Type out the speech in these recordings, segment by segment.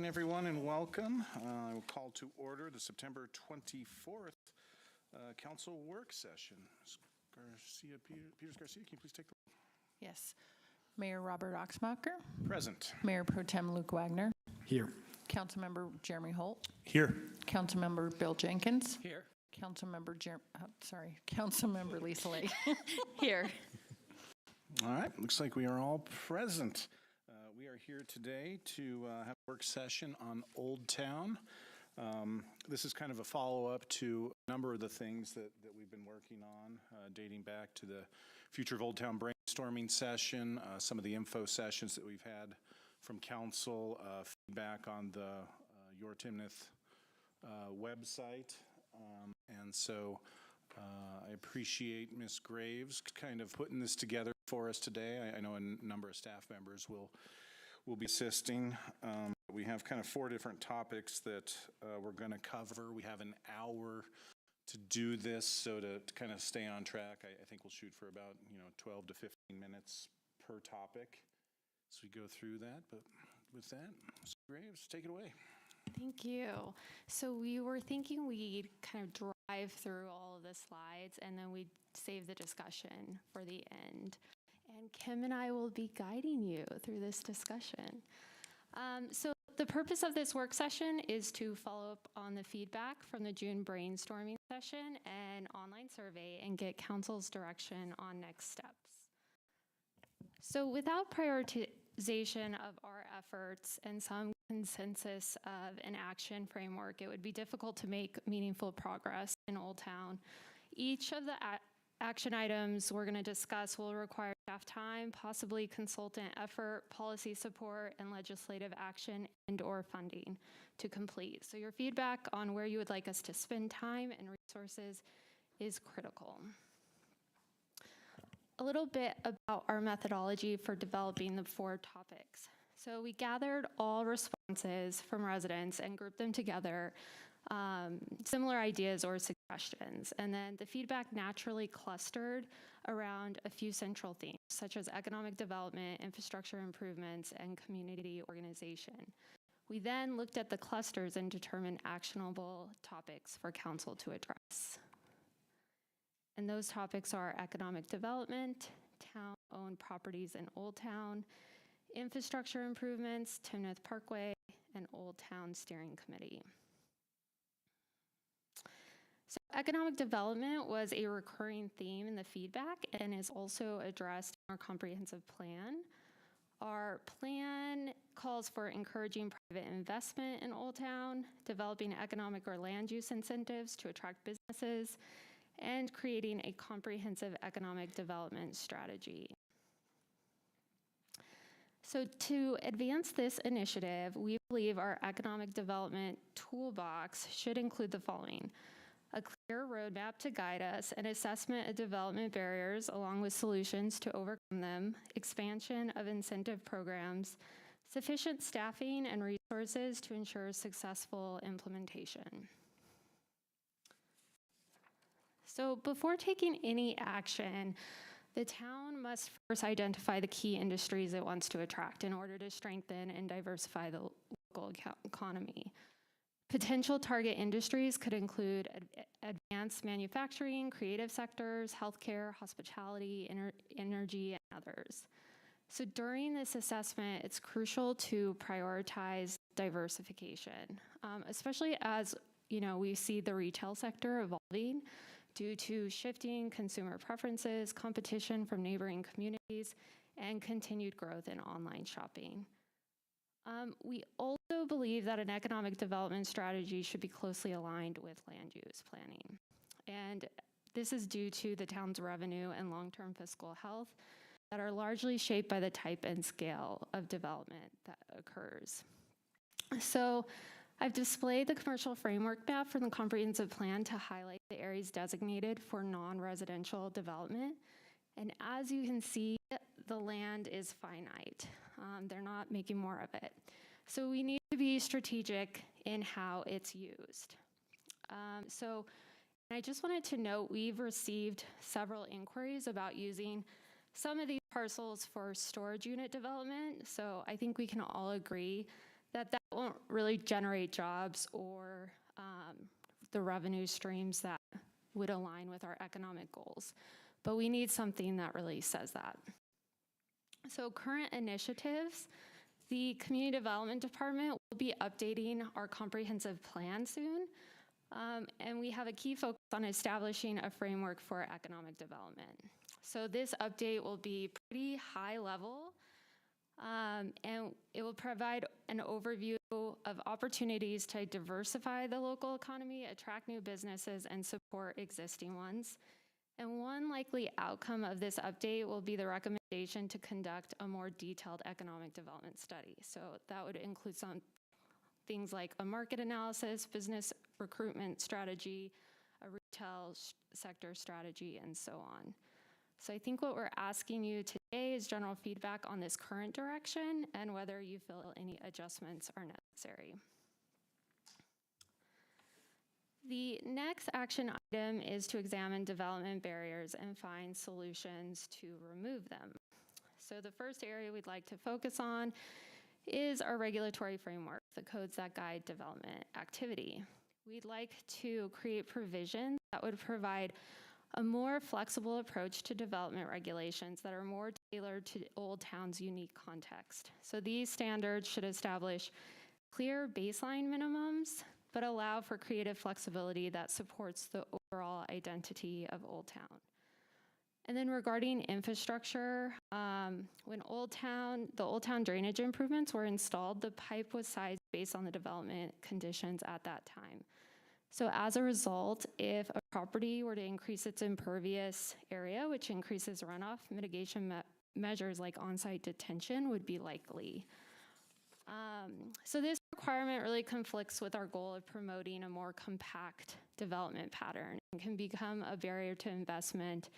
everyone, and welcome. I will call to order the September 24th council work session. Peters Garcia, can you please take the roll? Yes. Mayor Robert Oxmacher. Present. Mayor Pro Tem Luke Wagner. Here. Councilmember Jeremy Holt. Here. Councilmember Bill Jenkins. Here. Councilmember Councilmember Lisa Lake. Here. All right, looks like we are all present. We are here today to have a work session on Old Town. This is kind of a follow-up to a number of the things that we've been working on, dating back to the Future of Old Town brainstorming session, some of the info sessions that we've had from council, feedback on the Your Timnath website. And so I appreciate Ms. Graves kind of putting this together for us today. I know a number of staff members will be assisting. We have kind of 4 different topics that we're going to cover. We have an hour to do this, so to kind of stay on track, I think we'll shoot for about 12 to 15 minutes per topic as we go through that. But with that, Ms. Graves, take it away. Thank you. So we were thinking we'd kind of drive through all of the slides and then we'd save the discussion for the end. And Kim and I will be guiding you through this discussion. So the purpose of this work session is to follow up on the feedback from the June brainstorming session and online survey and get council's direction on next steps. So without prioritization of our efforts and some consensus of an action framework, it would be difficult to make meaningful progress in Old Town. Each of the action items we're going to discuss will require staff time, possibly consultant effort, policy support, and legislative action and/or funding to complete. So your feedback on where you would like us to spend time and resources is critical. A little bit about our methodology for developing the 4 topics. So we gathered all responses from residents and grouped them together, similar ideas or suggestions. And then the feedback naturally clustered around a few central themes, such as economic development, infrastructure improvements, and community organization. We then looked at the clusters and determined actionable topics for council to address. And those topics are economic development, town-owned properties in Old Town, infrastructure improvements, Timnath Parkway, and Old Town Steering Committee. So economic development was a recurring theme in the feedback and is also addressed in our comprehensive plan. Our plan calls for encouraging private investment in Old Town, developing economic or land use incentives to attract businesses, and creating a comprehensive economic development strategy. So to advance this initiative, we believe our economic development toolbox should include the following: a clear roadmap to guide us, an assessment of development barriers along with solutions to overcome them, expansion of incentive programs, sufficient staffing and resources to ensure successful implementation. So before taking any action, the town must first identify the key industries it wants to attract in order to strengthen and diversify the local economy. Potential target industries could include advanced manufacturing, creative sectors, healthcare, hospitality, energy, and others. So during this assessment, it's crucial to prioritize diversification, especially as we see the retail sector evolving due to shifting consumer preferences, competition from neighboring communities, and continued growth in online shopping. We also believe that an economic development strategy should be closely aligned with land use planning. And this is due to the town's revenue and long-term fiscal health that are largely shaped by the type and scale of development that occurs. So I've displayed the commercial framework map from the comprehensive plan to highlight the areas designated for non-residential development. And as you can see, the land is finite. They're not making more of it. So we need to be strategic in how it's used. So I just wanted to note we've received several inquiries about using some of these parcels for storage unit development. So I think we can all agree that won't really generate jobs or the revenue streams that would align with our economic goals. But we need something that really says that. So current initiatives, the Community Development Department will be updating our comprehensive plan soon. And we have a key focus on establishing a framework for economic development. So this update will be pretty high level, and it will provide an overview of opportunities to diversify the local economy, attract new businesses, and support existing ones. And one likely outcome of this update will be the recommendation to conduct a more detailed economic development study. So that would include some things like a market analysis, business recruitment strategy, a retail sector strategy, and so on. So I think what we're asking you today is general feedback on this current direction and whether you feel any adjustments are necessary. The next action item is to examine development barriers and find solutions to remove them. So the first area we'd like to focus on is our regulatory framework, the codes that guide development activity. We'd like to create provisions that would provide a more flexible approach to development regulations that are more tailored to Old Town's unique context. So these standards should establish clear baseline minimums, but allow for creative flexibility that supports the overall identity of Old Town. And then regarding infrastructure, when the Old Town drainage improvements were installed, the pipe was sized based on the development conditions at that time. So as a result, if a property were to increase its impervious area, which increases runoff, mitigation measures like on-site detention would be likely. So this requirement really conflicts with our goal of promoting a more compact development pattern and can become a barrier to investment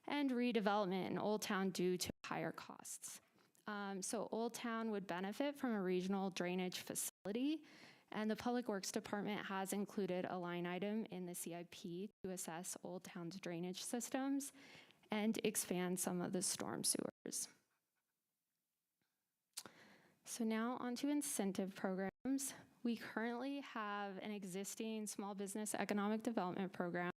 and redevelopment in Old Town due to higher costs. So Old Town would benefit from a regional drainage facility, and the Public Works Department has included a line item in the CIP to assess Old Town's drainage systems and expand some of the storm sewers. So now onto incentive programs. We currently have an existing small business economic development program.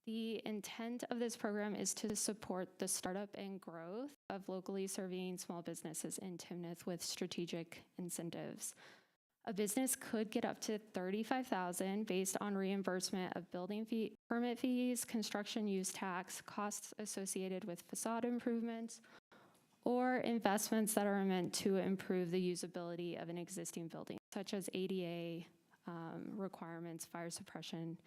The intent of this program is to support the startup and growth of locally serving small businesses in Timnath with strategic incentives. A business could get up to $35,000 based on reimbursement of building fee, permit fees, construction use tax, costs associated with facade improvements, or investments that are meant to improve the usability of an existing building, such as ADA requirements, fire suppression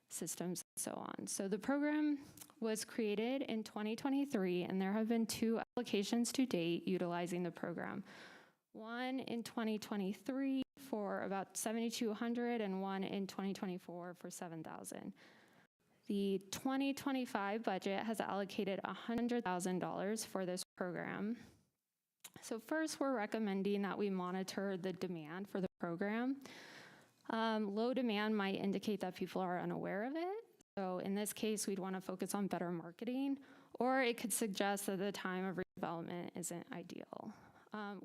systems, and so on. So the program was created in 2023, and there have been 2 applications to date utilizing the program. One in 2023 for about $7,200 and one in 2024 for $7,000. The 2025 budget has allocated $100,000 for this program. So first, we're recommending that we monitor the demand for the program. Low demand might indicate that people are unaware of it. So in this case, we'd want to focus on better marketing, or it could suggest that the time of redevelopment isn't ideal.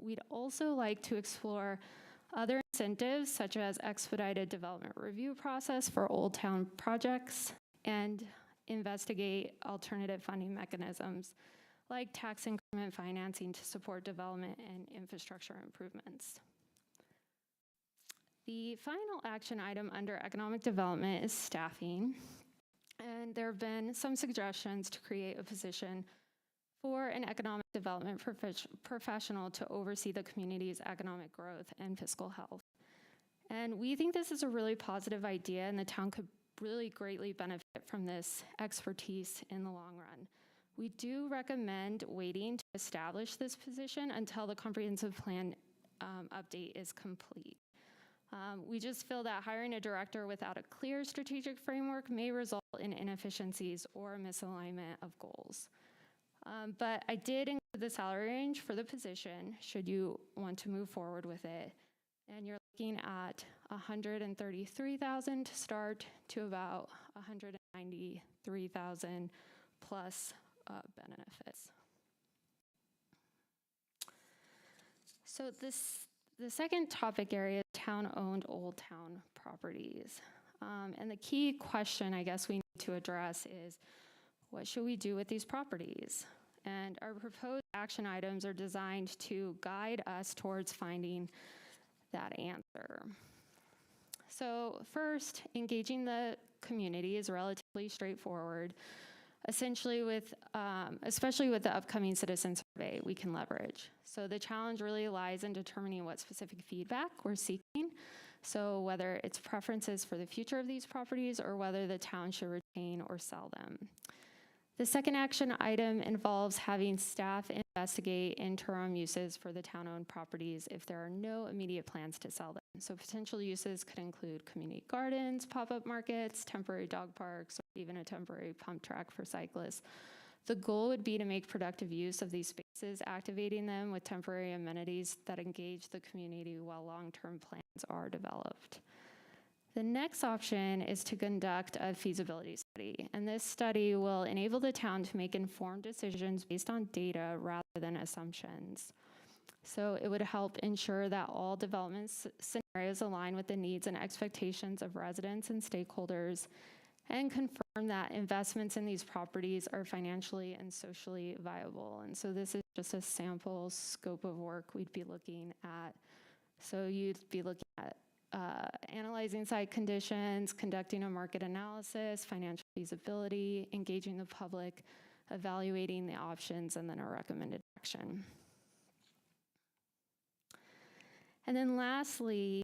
We'd also like to explore other incentives, such as expedited development review process for Old Town projects, and investigate alternative funding mechanisms like tax increment financing to support development and infrastructure improvements. The final action item under economic development is staffing. And there have been some suggestions to create a position for an economic development professional to oversee the community's economic growth and fiscal health. And we think this is a really positive idea, and the town could really greatly benefit from this expertise in the long run. We do recommend waiting to establish this position until the comprehensive plan update is complete. We just feel that hiring a director without a clear strategic framework may result in inefficiencies or misalignment of goals. But I did include the salary range for the position, should you want to move forward with it. And you're looking at $133,000 to start to about $193,000 plus benefits. So The second topic area is town-owned Old Town properties. And the key question I guess we need to address is, what should we do with these properties? And our proposed action items are designed to guide us towards finding that answer. So first, engaging the community is relatively straightforward. Essentially especially with the upcoming citizen survey, we can leverage. So the challenge really lies in determining what specific feedback we're seeking. So whether it's preferences for the future of these properties or whether the town should retain or sell them. The second action item involves having staff investigate interim uses for the town-owned properties if there are no immediate plans to sell them. So potential uses could include community gardens, pop-up markets, temporary dog parks, or even a temporary pump track for cyclists. The goal would be to make productive use of these spaces, activating them with temporary amenities that engage the community while long-term plans are developed. The next option is to conduct a feasibility study, and this study will enable the town to make informed decisions based on data rather than assumptions. So it would help ensure that all development scenarios align with the needs and expectations of residents and stakeholders, and confirm that investments in these properties are financially and socially viable. And so this is just a sample scope of work we'd be looking at. So you'd be looking at analyzing site conditions, conducting a market analysis, financial feasibility, engaging the public, evaluating the options, and then a recommended action. And then lastly,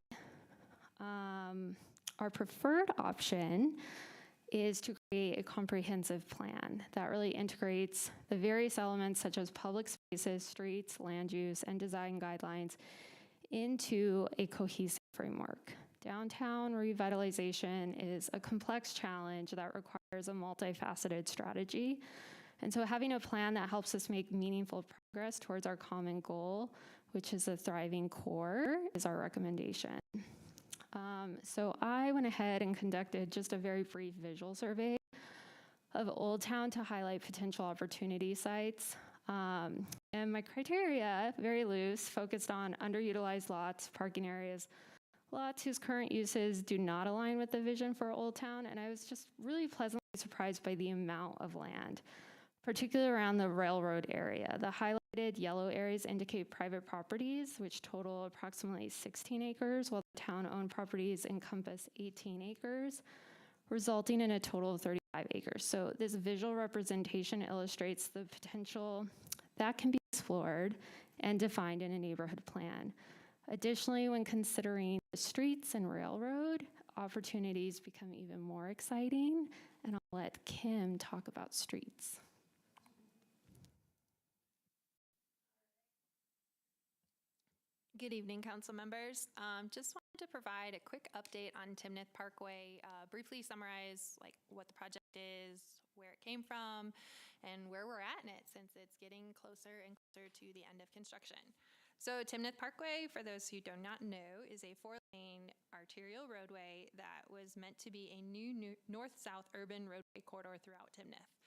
our preferred option is to create a comprehensive plan that really integrates the various elements such as public spaces, streets, land use, and design guidelines into a cohesive framework. Downtown revitalization is a complex challenge that requires a multifaceted strategy. And so having a plan that helps us make meaningful progress towards our common goal, which is a thriving core, is our recommendation. So I went ahead and conducted just a very brief visual survey of Old Town to highlight potential opportunity sites. And my criteria, very loose, focused on underutilized lots, parking areas, lots whose current uses do not align with the vision for Old Town, and I was just really pleasantly surprised by the amount of land, particularly around the railroad area. The highlighted yellow areas indicate private properties, which total approximately 16 acres, while the town-owned properties encompass 18 acres, resulting in a total of 35 acres. So this visual representation illustrates the potential that can be explored and defined in a neighborhood plan. Additionally, when considering the streets and railroad, opportunities become even more exciting, and I'll let Kim talk about streets. Good evening, council members. Just wanted to provide a quick update on Timnath Parkway, briefly summarize what the project is, where it came from, and where we're at in it since it's getting closer and closer to the end of construction. So Timnath Parkway, for those who do not know, is a 4-lane arterial roadway that was meant to be a new north-south urban roadway corridor throughout Timnath.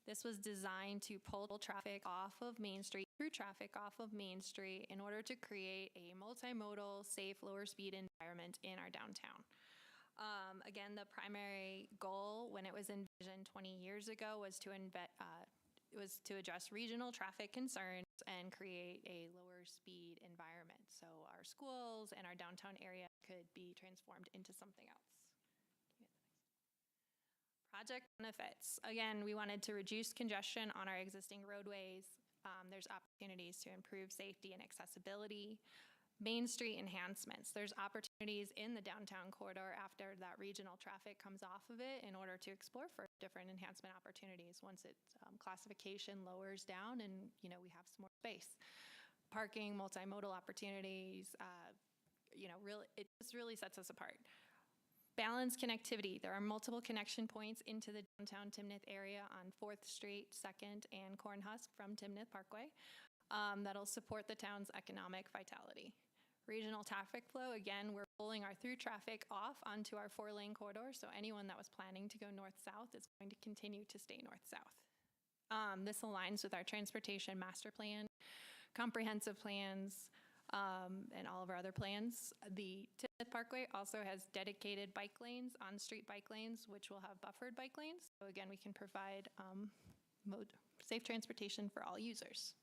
This was designed to pull traffic off of Main Street, through traffic off of Main Street, in order to create a multimodal, safe, lower speed environment in our downtown. Again, the primary goal when it was envisioned 20 years ago was to address regional traffic concerns and create a lower speed environment. So our schools and our downtown area could be transformed into something else. Project benefits. Again, we wanted to reduce congestion on our existing roadways. There's opportunities to improve safety and accessibility. Main Street enhancements. There's opportunities in the downtown corridor after that regional traffic comes off of it in order to explore for different enhancement opportunities once its classification lowers down and we have some more space. Parking, multimodal opportunities, it just really sets us apart. Balanced connectivity. There are multiple connection points into the downtown Timnath area on 4th Street, 2nd, and Cornhusk from Timnath Parkway that'll support the town's economic vitality. Regional traffic flow, again, we're pulling our through traffic off onto our 4-lane corridor, so anyone that was planning to go north-south is going to continue to stay north-south. This aligns with our transportation master plan, comprehensive plans, and all of our other plans. The Timnath Parkway also has dedicated bike lanes, on-street bike lanes, which will have buffered bike lanes. So again, we can provide safe transportation for all users.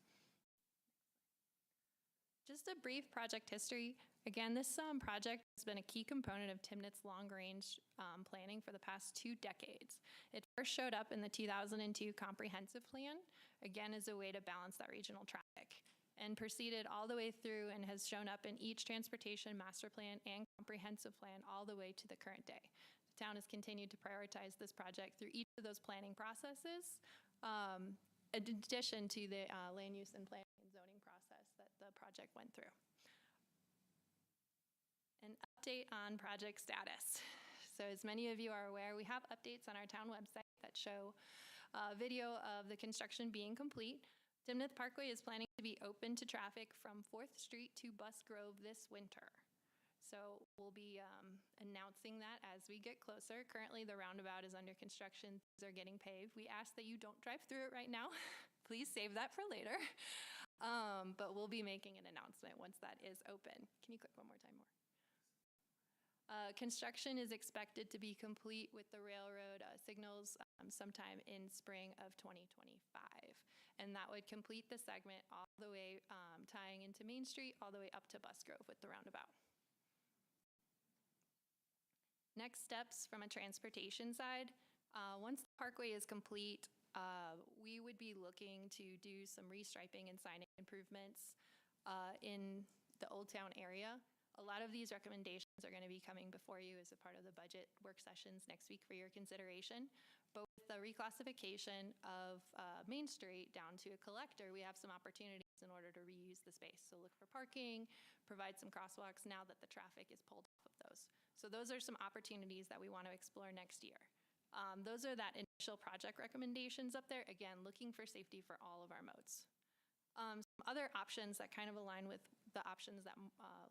Just a brief project history. Again, this project has been a key component of Timnath's long-range planning for the past 2 decades. It first showed up in the 2002 Comprehensive Plan, again as a way to balance that regional traffic, and proceeded all the way through and has shown up in each transportation master plan and comprehensive plan all the way to the current day. The town has continued to prioritize this project through each of those planning processes, in addition to the land use and planning and zoning process that the project went through. An update on project status. So as many of you are aware, we have updates on our town website that show a video of the construction being complete. Timnath Parkway is planning to be open to traffic from 4th Street to Bus Grove this winter. So we'll be announcing that as we get closer. Currently, the roundabout is under construction. Things are getting paved. We ask that you don't drive through it right now. Please save that for later. But we'll be making an announcement once that is open. Can you click one more time more? Construction is expected to be complete with the railroad signals sometime in spring of 2025. And that would complete the segment all the way tying into Main Street all the way up to Bus Grove with the roundabout. Next steps from a transportation side. Once the parkway is complete, we would be looking to do some restriping and signage improvements in the Old Town area. A lot of these recommendations are going to be coming before you as a part of the budget work sessions next week for your consideration. But with the reclassification of Main Street down to a collector, we have some opportunities in order to reuse the space. So look for parking, provide some crosswalks now that the traffic is pulled off of those. So those are some opportunities that we want to explore next year. Those are that initial project recommendations up there. Again, looking for safety for all of our modes. Some other options that kind of align with the options that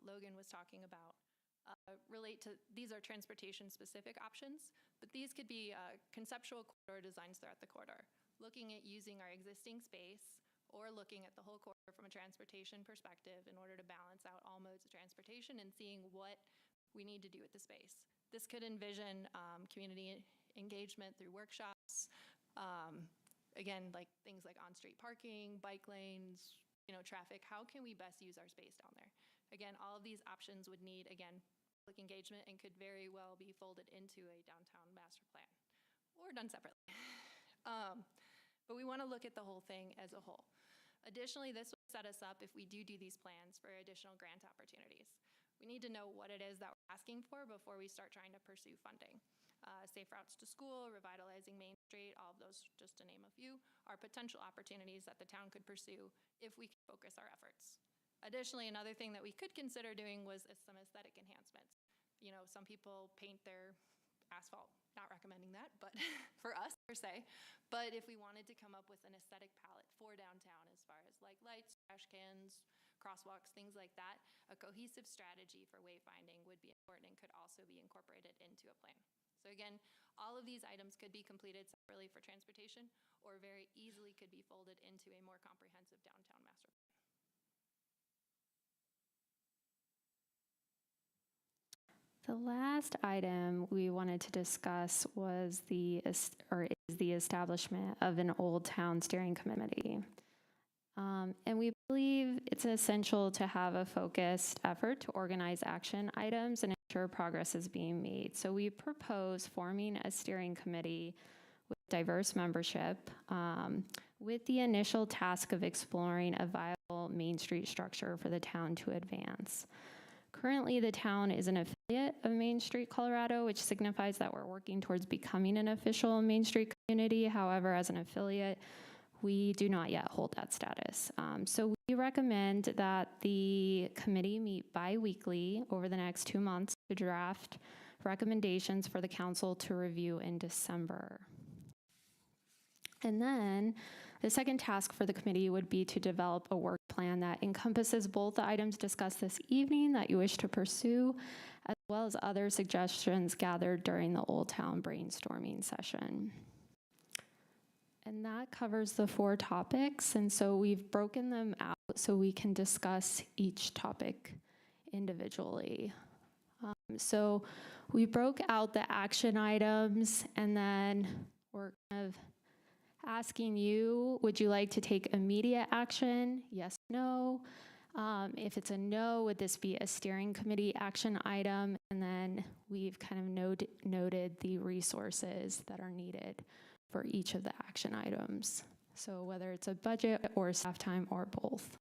Logan was talking about relate to, these are transportation specific options, but these could be conceptual corridor designs throughout the corridor, looking at using our existing space or looking at the whole corridor from a transportation perspective in order to balance out all modes of transportation and seeing what we need to do with the space. This could envision community engagement through workshops, again, like things like on-street parking, bike lanes, traffic. How can we best use our space down there? Again, all of these options would need, again, public engagement and could very well be folded into a downtown master plan or done separately. But we want to look at the whole thing as a whole. Additionally, this will set us up if we do these plans for additional grant opportunities. We need to know what it is that we're asking for before we start trying to pursue funding. Safe routes to school, revitalizing Main Street, all of those, just to name a few, are potential opportunities that the town could pursue if we could focus our efforts. Additionally, another thing that we could consider doing was some aesthetic enhancements. Some people paint their asphalt, not recommending that, but for us per se. But if we wanted to come up with an aesthetic palette for downtown as far as like lights, trash cans, crosswalks, things like that, a cohesive strategy for wayfinding would be important and could also be incorporated into a plan. So again, all of these items could be completed separately for transportation or very easily could be folded into a more comprehensive downtown master plan. The last item we wanted to discuss was is the establishment of an Old Town Steering Committee. And we believe it's essential to have a focused effort to organize action items and ensure progress is being made. So we propose forming a steering committee with diverse membership with the initial task of exploring a viable Main Street structure for the town to advance. Currently, the town is an affiliate of Main Street Colorado, which signifies that we're working towards becoming an official Main Street community. However, as an affiliate, we do not yet hold that status. So we recommend that the committee meet bi-weekly over the next 2 months to draft recommendations for the council to review in December. And then the second task for the committee would be to develop a work plan that encompasses both the items discussed this evening that you wish to pursue, as well as other suggestions gathered during the Old Town brainstorming session. And that covers the 4 topics. And so we've broken them out so we can discuss each topic individually. So we broke out the action items, and then we're kind of asking you, would you like to take immediate action? Yes, no. If it's a no, would this be a steering committee action item? And then we've kind of noted the resources that are needed for each of the action items. So whether it's a budget or staff time or both.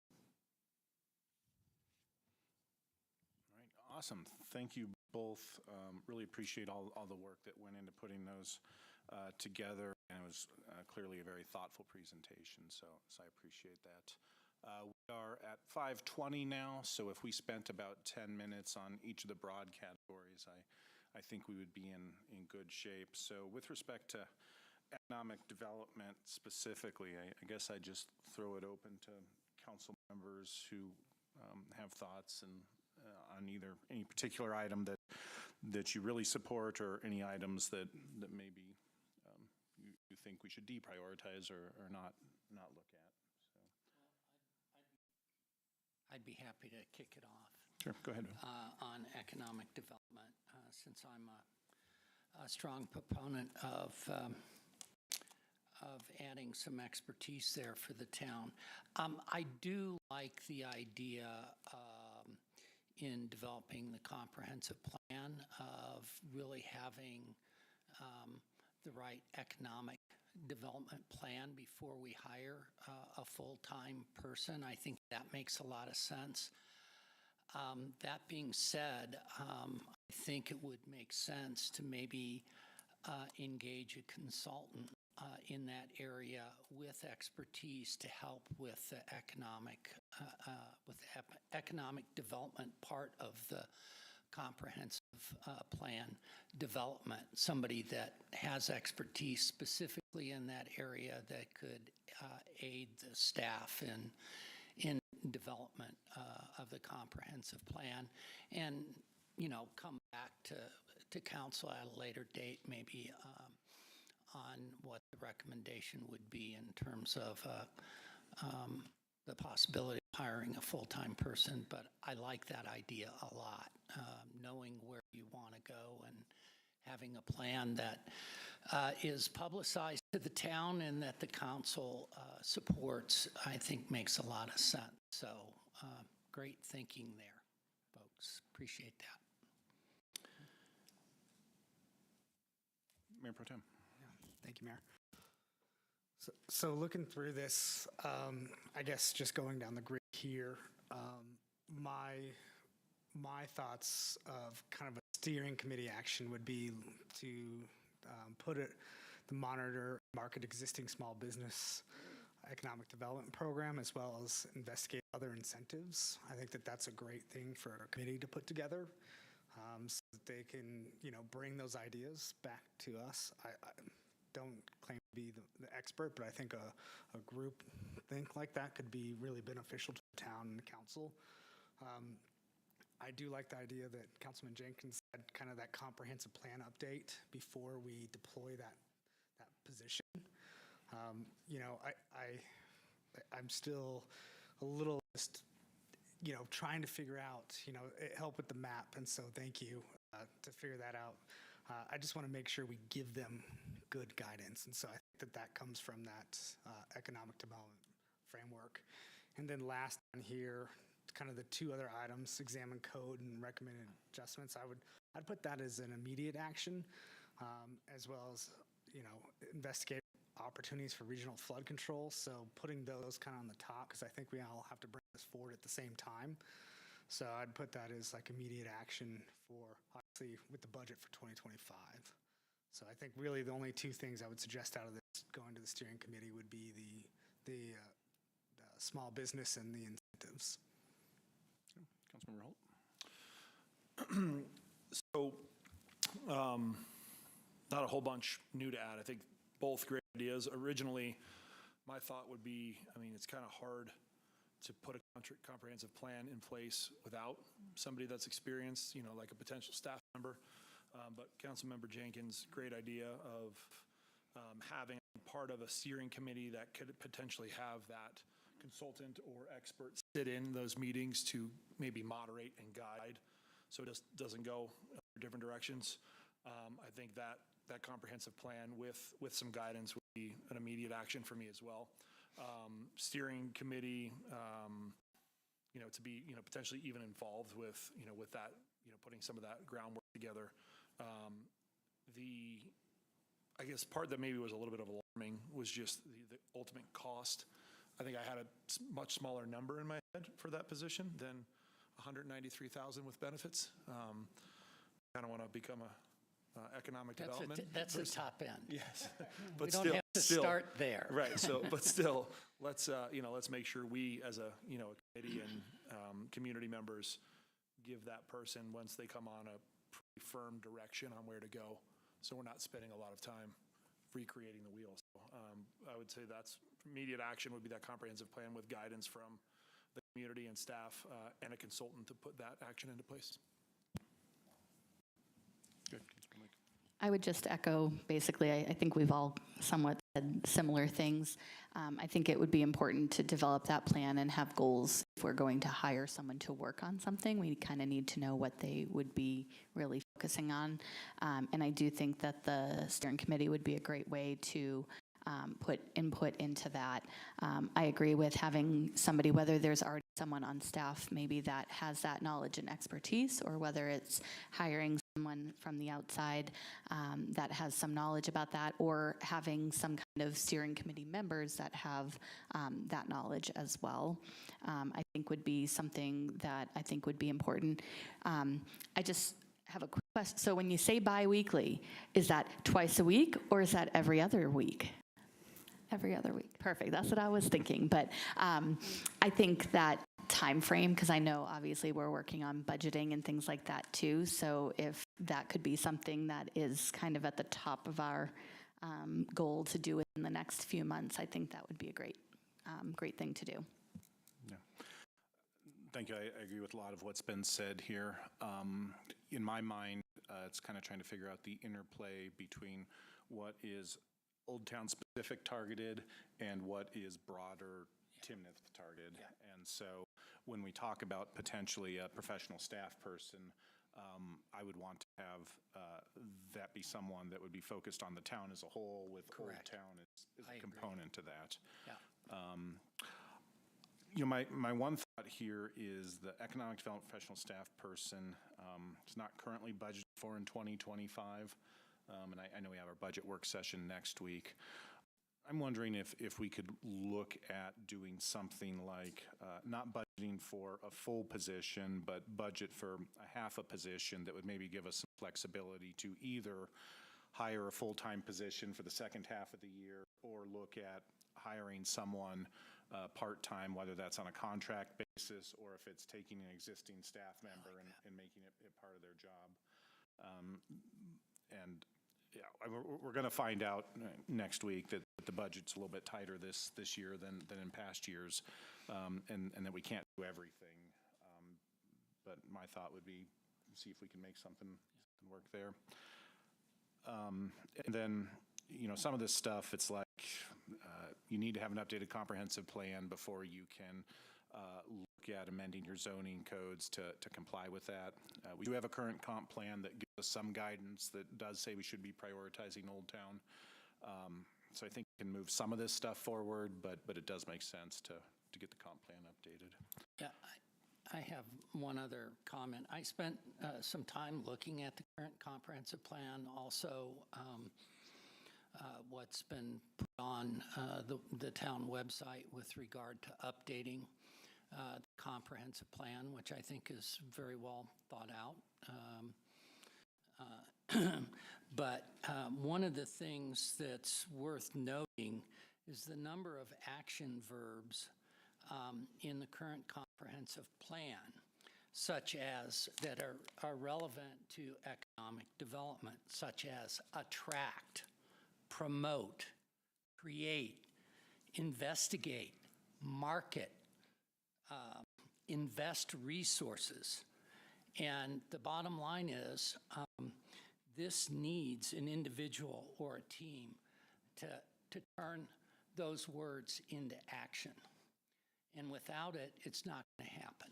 All right, awesome. Thank you both. Really appreciate all the work that went into putting those together. And it was clearly a very thoughtful presentation, so I appreciate that. We are at 5:20 now, so if we spent about 10 minutes on each of the broad categories, I think we would be in good shape. So with respect to economic development specifically, I guess I just throw it open to council members who have thoughts and on either any particular item that you really support or any items that maybe you think we should deprioritize or not look at. I'd be happy to kick it off. Sure, go ahead. On economic development, since I'm a strong proponent of adding some expertise there for the town. I do like the idea in developing the comprehensive plan of really having the right economic development plan before we hire a full-time person. I think that makes a lot of sense. That being said, I think it would make sense to maybe engage a consultant in that area with expertise to help with the economic development part of the comprehensive plan development. Somebody that has expertise specifically in that area that could aid the staff in development of the comprehensive plan, and come back to council at a later date, maybe on what the recommendation would be in terms of the possibility of hiring a full-time person. But I like that idea a lot, knowing where you want to go and having a plan that is publicized to the town and that the council supports, I think makes a lot of sense. So great thinking there, folks. Appreciate that. Mayor Pro Tem. Thank you, Mayor. So looking through this, I guess just going down the grid here, my thoughts of kind of a steering committee action would be to put the monitor market existing small business economic development program, as well as investigate other incentives. I think that's a great thing for a committee to put together, so that they can bring those ideas back to us. I don't claim to be the expert, but I think a group think like that could be really beneficial to the town and the council. I do like the idea that Councilman Jenkins had kind of that comprehensive plan update before we deploy that position. I'm still a little just trying to figure out help with the map, and so thank you to figure that out. I just want to make sure we give them good guidance, and so I think that comes from that economic development framework. And then last on here, kind of the 2 other items, examine code and recommended adjustments. I'd put that as an immediate action, as well as investigate opportunities for regional flood control. So putting those kind of on the top, because I think we all have to bring this forward at the same time. So I'd put that as like immediate action for, obviously, with the budget for 2025. So I think really the only 2 things I would suggest out of this going to the steering committee would be the small business and the incentives. Councilmember Holt. So, not a whole bunch new to add. I think both great ideas. Originally, my thought would be, it's kind of hard to put a comprehensive plan in place without somebody that's experienced, like a potential staff member. But Councilmember Jenkins, great idea of having part of a steering committee that could potentially have that consultant or expert sit in those meetings to maybe moderate and guide, so it just doesn't go different directions. I think that comprehensive plan with some guidance would be an immediate action for me as well. Steering committee, to be, potentially even involved with that, putting some of that groundwork together. I guess part that maybe was a little bit of alarming was just the ultimate cost. I think I had a much smaller number in my head for that position than 193,000 with benefits. Kind of want to become a economic development. That's the person. top end. Yes, We don't have to start there. Right. So, but still, let's make sure we, as a committee and community members, give that person, once they come on, a pretty firm direction on where to go. So we're not spending a lot of time recreating the wheel. So I would say that's immediate action would be that comprehensive plan with guidance from the community and staff and a consultant to put that action into place. Good. I would just echo, basically, I think we've all somewhat said similar things. I think it would be important to develop that plan and have goals. If we're going to hire someone to work on something, we kind of need to know what they would be really focusing on. And I do think that the steering committee would be a great way to put input into that. I agree with having somebody, whether there's already someone on staff maybe that has that knowledge and expertise, or whether it's hiring someone from the outside that has some knowledge about that, or having some kind of steering committee members that have that knowledge as well, I think would be something that I think would be important. I just have a quick question. So when you say bi-weekly, is that twice a week or is that every other week? Every other week. Perfect. That's what I was thinking. But I think that time frame, because I know obviously we're working on budgeting and things like that too. So if that could be something that is kind of at the top of our goal to do in the next few months, I think that would be a great thing to do. Yeah. Thank you. I agree with a lot of what's been said here. In my mind, it's kind of trying to figure out the interplay between what is Old Town specific targeted and what is broader Timnath targeted. Yeah. And so when we talk about potentially a professional staff person, I would want to have that be someone that would be focused on the town as a whole, with Correct. Old Town is a component to that. Yeah. My one thought here is the economic development professional staff person is not currently budgeted for in 2025. And I know we have our budget work session next week. I'm wondering if we could look at doing something like not budgeting for a full position, but budget for a half a position that would maybe give us some flexibility to either hire a full-time position for the second half of the year, or look at hiring someone part-time, whether that's on a contract basis or if it's taking an existing staff member and making it part of their job. And yeah, we're going to find out next week that the budget's a little bit tighter this year than in past years, and that we can't do everything. But my thought would be see if we can make something work there. And then, some of this stuff, it's like you need to have an updated comprehensive plan before you can look at amending your zoning codes to comply with that. We do have a current comp plan that gives us some guidance that does say we should be prioritizing Old Town. So I think we can move some of this stuff forward, but it does make sense to get the comp plan updated. Yeah, I have one other comment. I spent some time looking at the current comprehensive plan, also what's been put on the town website with regard to updating the comprehensive plan, which I think is very well thought out. But one of the things that's worth noting is the number of action verbs in the current comprehensive plan, such as that are relevant to economic development, such as attract, promote, create, investigate, market, invest resources. And the bottom line is this needs an individual or a team to to turn those words into action. And without it, it's not going to happen.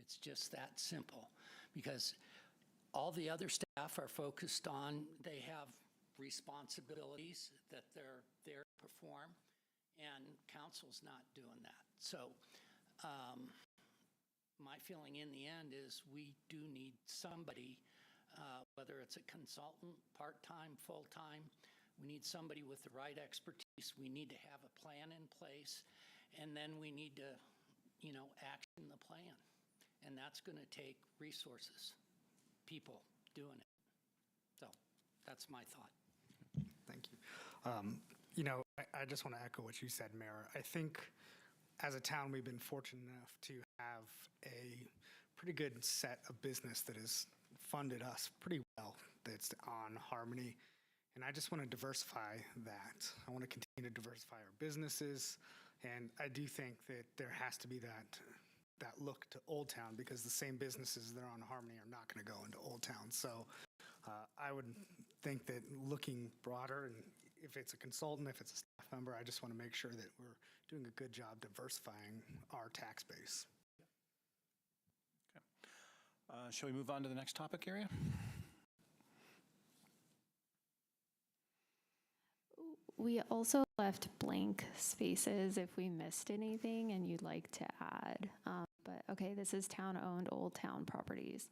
It's just that simple. Because all the other staff are focused on, they have responsibilities that they're there to perform, and council's not doing that. So my feeling in the end is we do need somebody, whether it's a consultant, part-time, full-time, we need somebody with the right expertise. We need to have a plan in place, and then we need to, action the plan. And that's going to take resources, people doing it. So that's my thought. Thank you. I just want to echo what you said, Mayor. I think as a town, we've been fortunate enough to have a pretty good set of business that has funded us pretty well, that's on Harmony. And I just want to diversify that. I want to continue to diversify our businesses. And I do think that there has to be that look to Old Town, because the same businesses that are on Harmony are not going to go into Old Town. So I would think that looking broader, and if it's a consultant, if it's a staff member, I just want to make sure that we're doing a good job diversifying our tax base. Okay. Shall we move on to the next topic area? We also left blank spaces if we missed anything and you'd like to add. But okay, this is town-owned Old Town properties.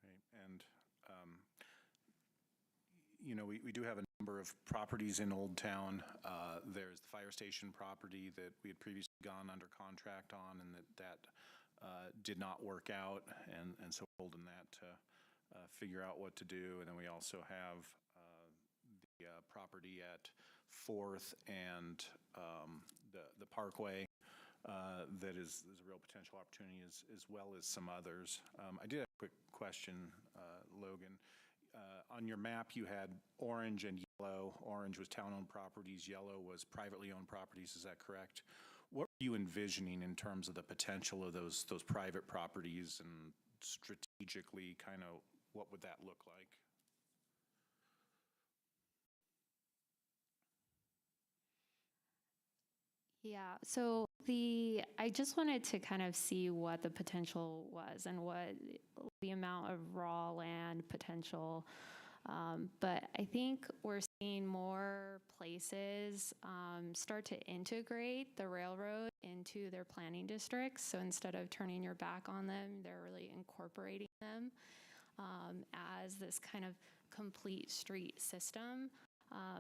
Right. And, we do have a number of properties in Old Town. There's the fire station property that we had previously gone under contract on, and that did not work out, and so we're holding that to figure out what to do. And then we also have the property at 4th and the Parkway that is a real potential opportunity, as well as some others. I did have a quick question, Logan. On your map, you had orange and yellow. Orange was town-owned properties, yellow was privately owned properties. Is that correct? What were you envisioning in terms of the potential of those private properties, and strategically, kind of what would that look like? Yeah, so I just wanted to kind of see what the potential was and what the amount of raw land potential. But I think we're seeing more places start to integrate the railroad into their planning districts. So instead of turning your back on them, they're really incorporating them as this kind of complete street system.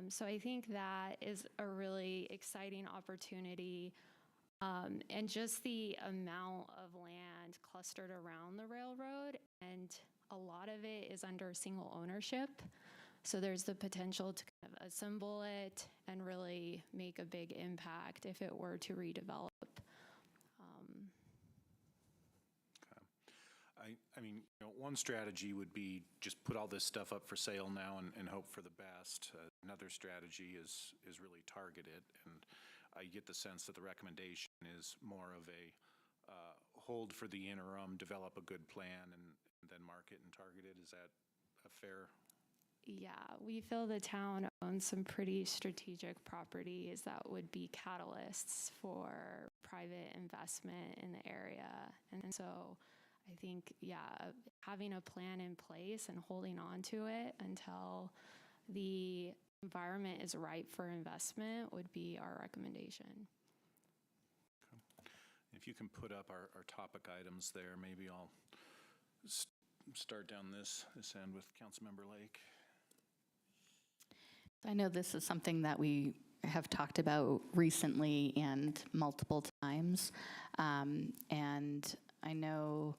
So I think that is a really exciting opportunity. And just the amount of land clustered around the railroad, and a lot of it is under single ownership. So there's the potential to kind of assemble it and really make a big impact if it were to redevelop. I mean, one strategy would be just put all this stuff up for sale now and hope for the best. Another strategy is really targeted, and I get the sense that the recommendation is more of a hold for the interim, develop a good plan, and then market and target it. Is that a fair? Yeah, we feel the town owns some pretty strategic properties that would be catalysts for private investment in the area. And so I think, having a plan in place and holding on to it until the environment is ripe for investment would be our recommendation. Okay. If you can put up our topic items there, maybe I'll start down this end with Councilmember Lake. I know this is something that we have talked about recently and multiple times. And I know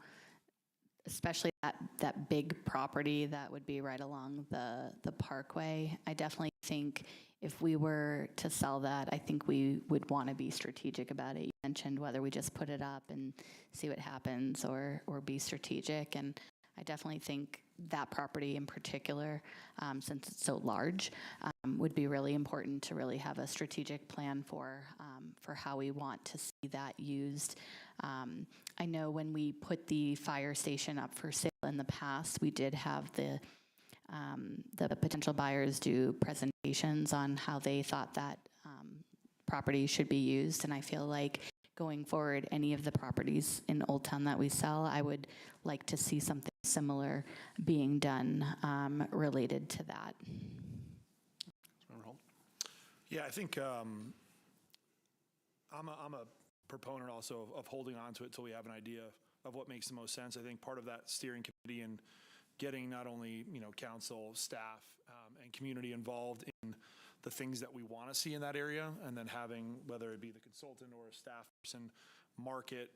especially that big property that would be right along the Parkway. I definitely think if we were to sell that, I think we would want to be strategic about it. You mentioned whether we just put it up and see what happens or be strategic. And I definitely think that property in particular, since it's so large, would be really important to really have a strategic plan for how we want to see that used. I know when we put the fire station up for sale in the past, we did have the the potential buyers do presentations on how they thought that property should be used. And I feel like going forward, any of the properties in Old Town that we sell, I would like to see something similar being done related to that. Councilmember Holt? Yeah, I think I'm a proponent also of holding on to it until we have an idea of what makes the most sense. I think part of that steering committee and getting not only, council, staff, and community involved in the things that we want to see in that area, and then having, whether it be the consultant or a staff person, market,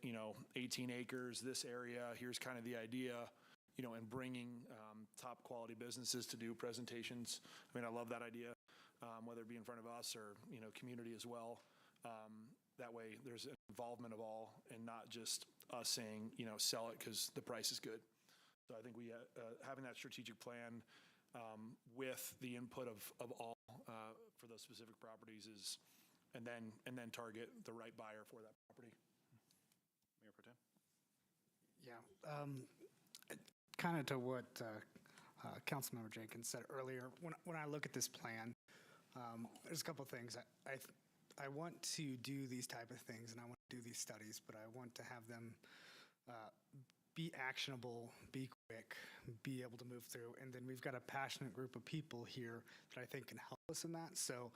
18 acres, this area, here's kind of the idea, and bringing top quality businesses to do presentations. I mean, I love that idea, whether it be in front of us or, community as well. That way there's an involvement of all and not just us saying, sell it because the price is good. So I think we having that strategic plan with the input of all for those specific properties is, and then target the right buyer for that property. Mayor Pro Tem? Yeah, kind of to what Councilmember Jenkins said earlier. When I look at this plan, there's a couple of things. I want to do these type of things and I want to do these studies, but I want to have them be actionable, be quick, be able to move through. And then we've got a passionate group of people here that I think can help us in that. So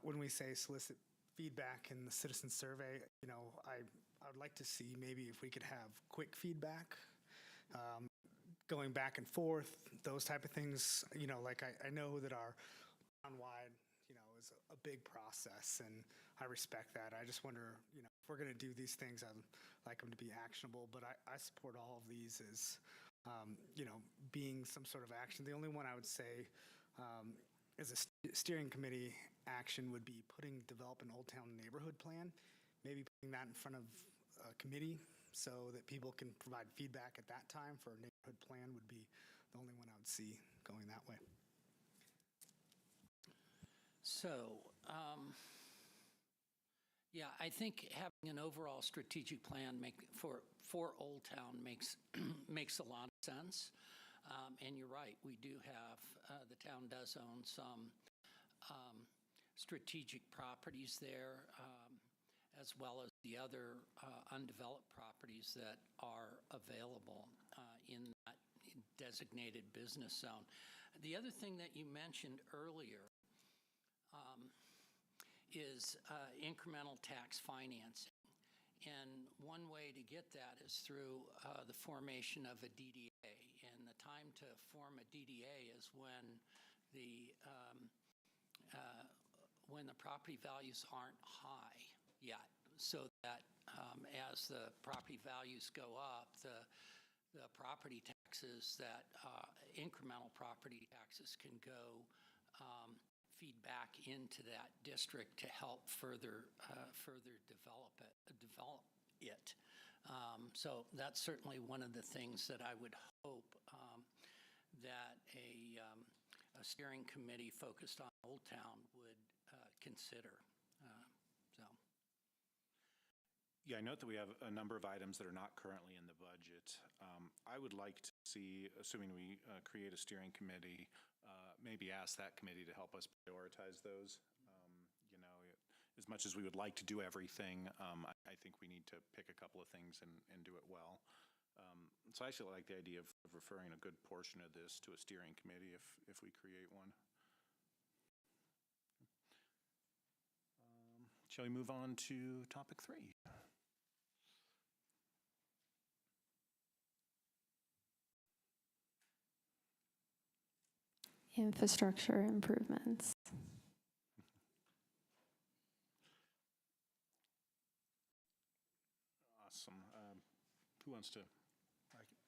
when we say solicit feedback in the citizen survey, I would like to see maybe if we could have quick feedback, going back and forth, those type of things. Like I know that our town-wide, is a big process, and I respect that. I just wonder, if we're going to do these things, I'd like them to be actionable, but I support all of these as, being some sort of action. The only one I would say as a steering committee action would be develop an Old Town neighborhood plan, maybe putting that in front of a committee so that people can provide feedback at that time for a neighborhood plan would be the only one I would see going that way. So, yeah, I think having an overall strategic plan for Old Town makes a lot of sense. And you're right, we do have, the town does own some strategic properties there, as well as the other undeveloped properties that are available in that designated business zone. The other thing that you mentioned earlier is incremental tax financing. And one way to get that is through the formation of a DDA. And the time to form a DDA is when the property values aren't high yet, so that as the property values go up, the property taxes that incremental property taxes can go feed back into that district to help further develop it. So that's certainly one of the things that I would hope that a steering committee focused on Old Town would consider. Yeah, I note that we have a number of items that are not currently in the budget. I would like to see, assuming we create a steering committee, maybe ask that committee to help us prioritize those. As much as we would like to do everything, I think we need to pick a couple of things and do it well. So I actually like the idea of referring a good portion of this to a steering committee if we create one. Shall we move on to topic 3? Infrastructure improvements. Awesome. Who wants to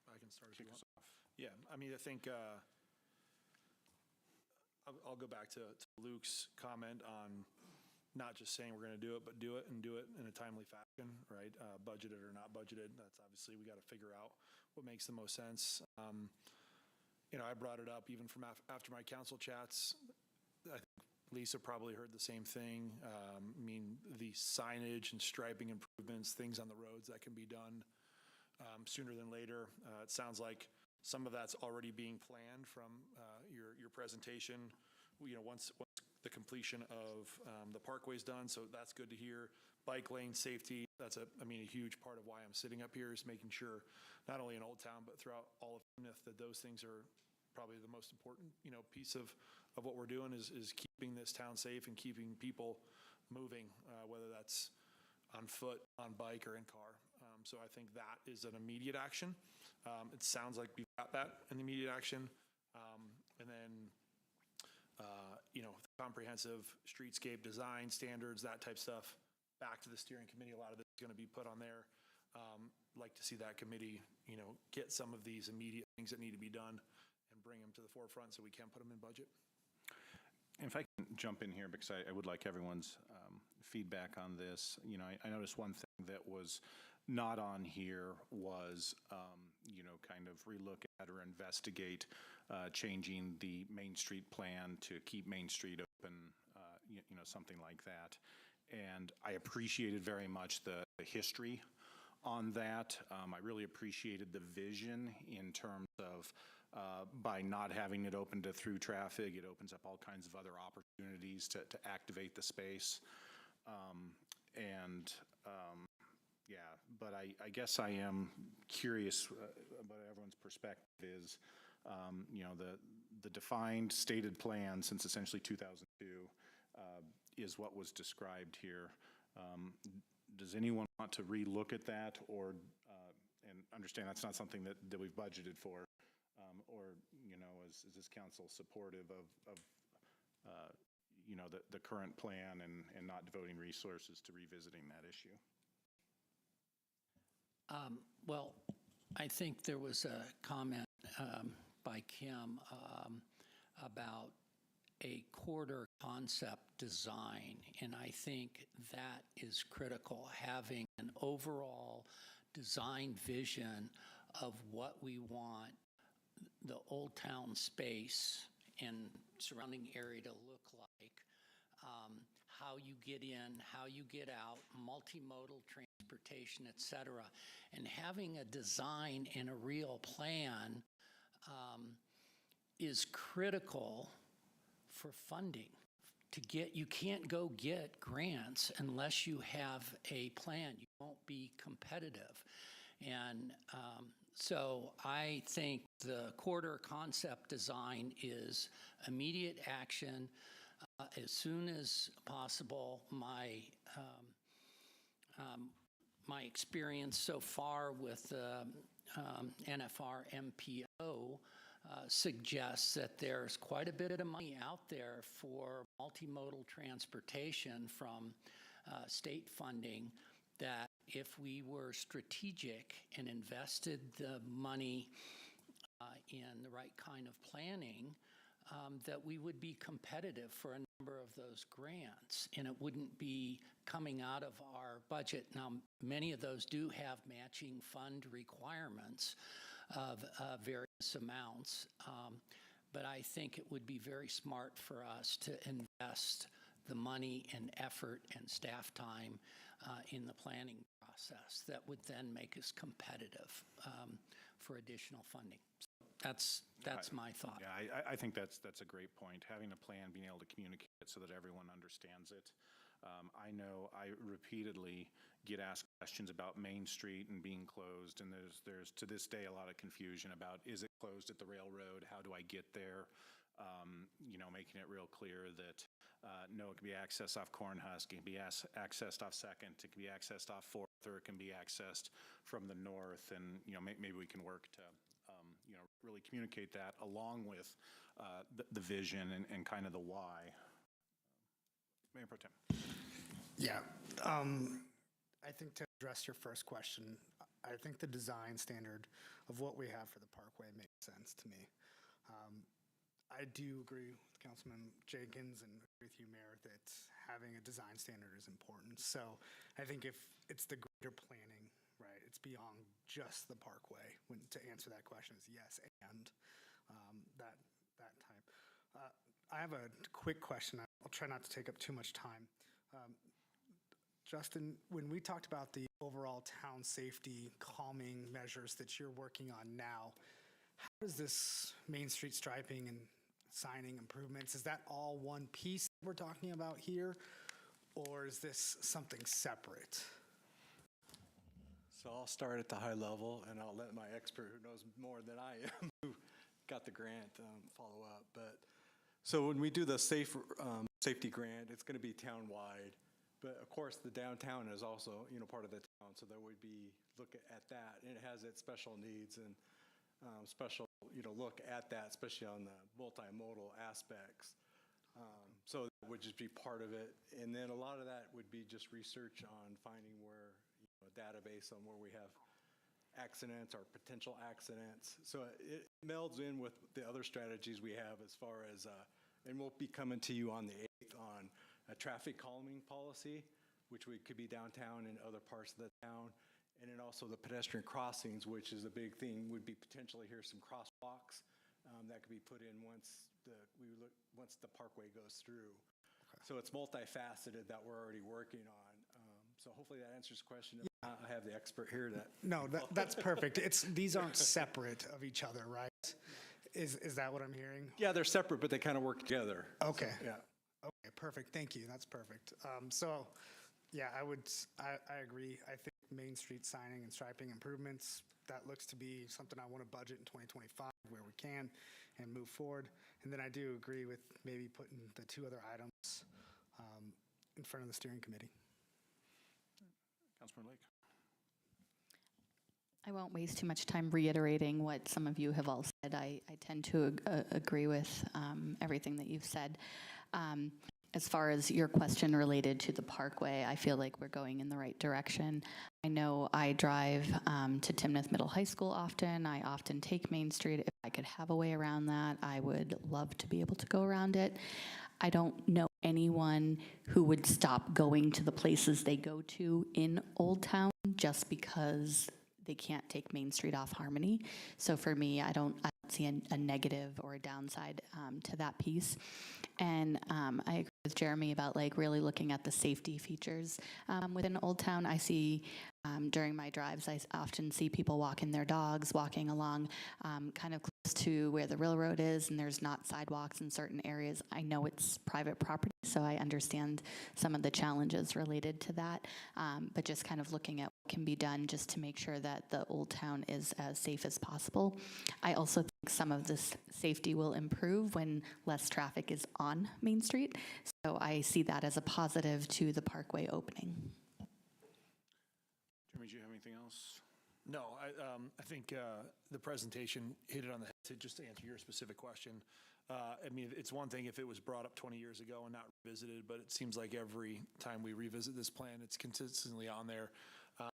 I can start if kick you us want. off? Yeah, I mean, I think I'll go back to Luke's comment on not just saying we're going to do it, but do it in a timely fashion, right? Budgeted or not budgeted. That's obviously, we got to figure out what makes the most sense. I brought it up even from after my council chats. I think Lisa probably heard the same thing. I mean, the signage and striping improvements, things on the roads that can be done sooner than later. It sounds like Some of that's already being planned from your presentation, once the completion of the parkway's done, so that's good to hear. Bike lane safety, that's a huge part of why I'm sitting up here, is making sure, not only in Old Town, but throughout all of Timnath, that those things are probably the most important, piece of what we're doing is keeping this town safe and keeping people moving, whether that's on foot, on bike, or in car. So I think that is an immediate action. It sounds like we've got that in the immediate action. And then, comprehensive streetscape design standards, that type stuff, back to the steering committee. A lot of this is going to be put on there. Like to see that committee, get some of these immediate things that need to be done and bring them to the forefront so we can put them in budget. And if I can jump in here, because I would like everyone's feedback on this. I noticed one thing that was not on here was, kind of relook at or investigate changing the Main Street plan to keep Main Street open, something like that. And I appreciated very much the history on that. I really appreciated the vision in terms of by not having it open to through traffic, it opens up all kinds of other opportunities to activate the space. Yeah, but I guess I am curious about everyone's perspective is, the defined stated plan since essentially 2002 is what was described here. Does anyone want to relook at that, or and understand that's not something that we've budgeted for, or is this council supportive of the current plan and not devoting resources to revisiting that issue? Well, I think there was a comment by Kim about a corridor concept design, and I think that is critical, having an overall design vision of what we want the Old Town space and surrounding area to look like, how you get in, how you get out, multimodal transportation, et cetera. And having a design and a real plan is critical for funding. You can't go get grants unless you have a plan. You won't be competitive. And so I think the corridor concept design is immediate action. As soon as possible, my experience so far with the NFR MPO suggests that there's quite a bit of money out there for multimodal transportation from state funding, that if we were strategic and invested the money in the right kind of planning, that we would be competitive for a number of those grants, and it wouldn't be coming out of our budget. Now, many of those do have matching fund requirements of various amounts, but I think it would be very smart for us to invest the money and effort and staff time in the planning process that would then make us competitive for additional funding. That's my thought. Yeah, I think that's a great point. Having a plan, being able to communicate it so that everyone understands it. I know I repeatedly get asked questions about Main Street and being closed, and there's to this day a lot of confusion about, is it closed at the railroad? How do I get there? Making it real clear that no, it can be accessed off Cornhusk, it can be accessed off Second, it can be accessed off Fourth, or it can be accessed from the north, and maybe we can work to really communicate that along with the vision and kind of the why. Mayor Pro Tem. Yeah, I think to address your first question, I think the design standard of what we have for the Parkway makes sense to me. I do agree with Councilman Jenkins and with you, Mayor, that having a design standard is important. So I think if it's the greater planning, right, it's beyond just the Parkway. To answer that question is yes, and that type. I have a quick question. I'll try not to take up too much time. Justin, when we talked about the overall town safety calming measures that you're working on now, how does this Main Street striping and signing improvements, is that all one piece that we're talking about here? Or is this something separate? So I'll start at the high level, and I'll let my expert, who knows more than I am, who got the grant, follow up. But so when we do the safety grant, it's going to be town-wide. But of course, the downtown is also, part of the town, so there would be look at that, and it has its special needs and special, look at that, especially on the multimodal aspects. So that would just be part of it, and then a lot of that would be just research on finding where a database on where we have accidents or potential accidents. So it melds in with the other strategies we have as far as, and we'll be coming to you on the 8th on a traffic calming policy, which could be downtown and other parts of the town. And then also the pedestrian crossings, which is a big thing, would be potentially here some crosswalks that could be put in once the parkway goes through. Okay. So it's multifaceted that we're already working on. So hopefully that answers the question. Yeah. I have the expert here that. No, that's perfect. These aren't separate of each other, right? Is that what I'm hearing? Yeah, they're separate, but they kind of work together. Okay. So, yeah. Okay, perfect. Thank you. That's perfect. So, yeah, I agree. I think Main Street signing and striping improvements, that looks to be something I want to budget in 2025 where we can and move forward. And then I do agree with maybe putting the two other items in front of the steering committee. Councilman Lake. I won't waste too much time reiterating what some of you have all said. I tend to agree with everything that you've said. As far as your question related to the parkway, I feel like we're going in the right direction. I know I drive to Timnath Middle High School often. I often take Main Street. If I could have a way around that, I would love to be able to go around it. I don't know anyone who would stop going to the places they go to in Old Town just because they can't take Main Street off Harmony. So for me, I don't see a negative or a downside to that piece. And I agree with Jeremy about really looking at the safety features within Old Town. I see during my drives, I often see people walking their dogs, walking along kind of close to where the railroad is, and there's not sidewalks in certain areas. I know it's private property, so I understand some of the challenges related to that, but just kind of looking at what can be done just to make sure that the Old Town is as safe as possible. I also think some of this safety will improve when less traffic is on Main Street, so I see that as a positive to the parkway opening. Jeremy, do you have anything else? No, I think the presentation hit it on the head, just to answer your specific question. I mean, it's one thing if it was brought up 20 years ago and not revisited, but it seems like every time we revisit this plan, it's consistently on there. I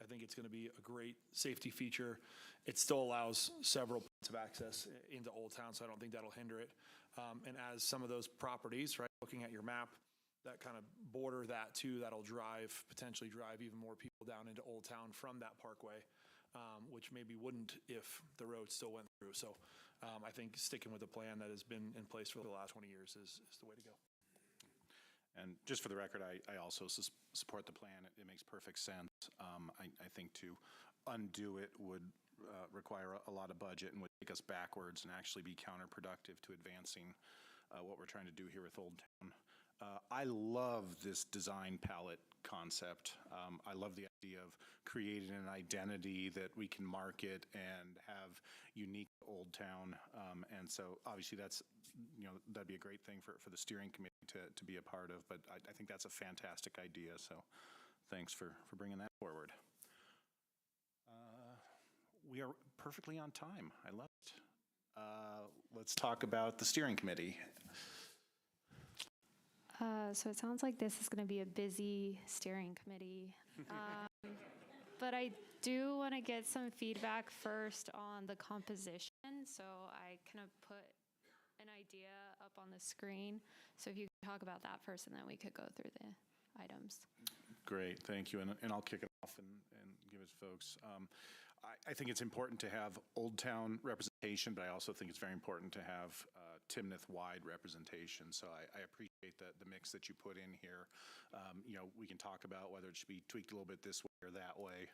think it's going to be a great safety feature. It still allows several points of access into Old Town, so I don't think that'll hinder it. And as some of those properties, right, looking at your map, that kind of border that too, that'll potentially drive even more people down into Old Town from that parkway, which maybe wouldn't if the road still went through. So I think sticking with the plan that has been in place for the last 20 years is the way to go. And just for the record, I also support the plan. It makes perfect sense. I think to undo it would require a lot of budget and would take us backwards and actually be counterproductive to advancing what we're trying to do here with Old Town. I love this design palette concept. I love the idea of creating an identity that we can market and have unique Old Town. And so obviously that'd be a great thing for the steering committee to be a part of, but I think that's a fantastic idea. So thanks for bringing that forward. We are perfectly on time. I love it. Let's talk about the steering committee. So it sounds like this is going to be a busy steering committee. But I do want to get some feedback first on the composition. So I kind of put an idea up on the screen. So if you could talk about that first, and then we could go through the items. Great, thank you. And I'll kick it off and give it to folks. I think it's important to have Old Town representation, but I also think it's very important to have Timnath-wide representation. So I appreciate the mix that you put in here. We can talk about whether it should be tweaked a little bit this way or that way.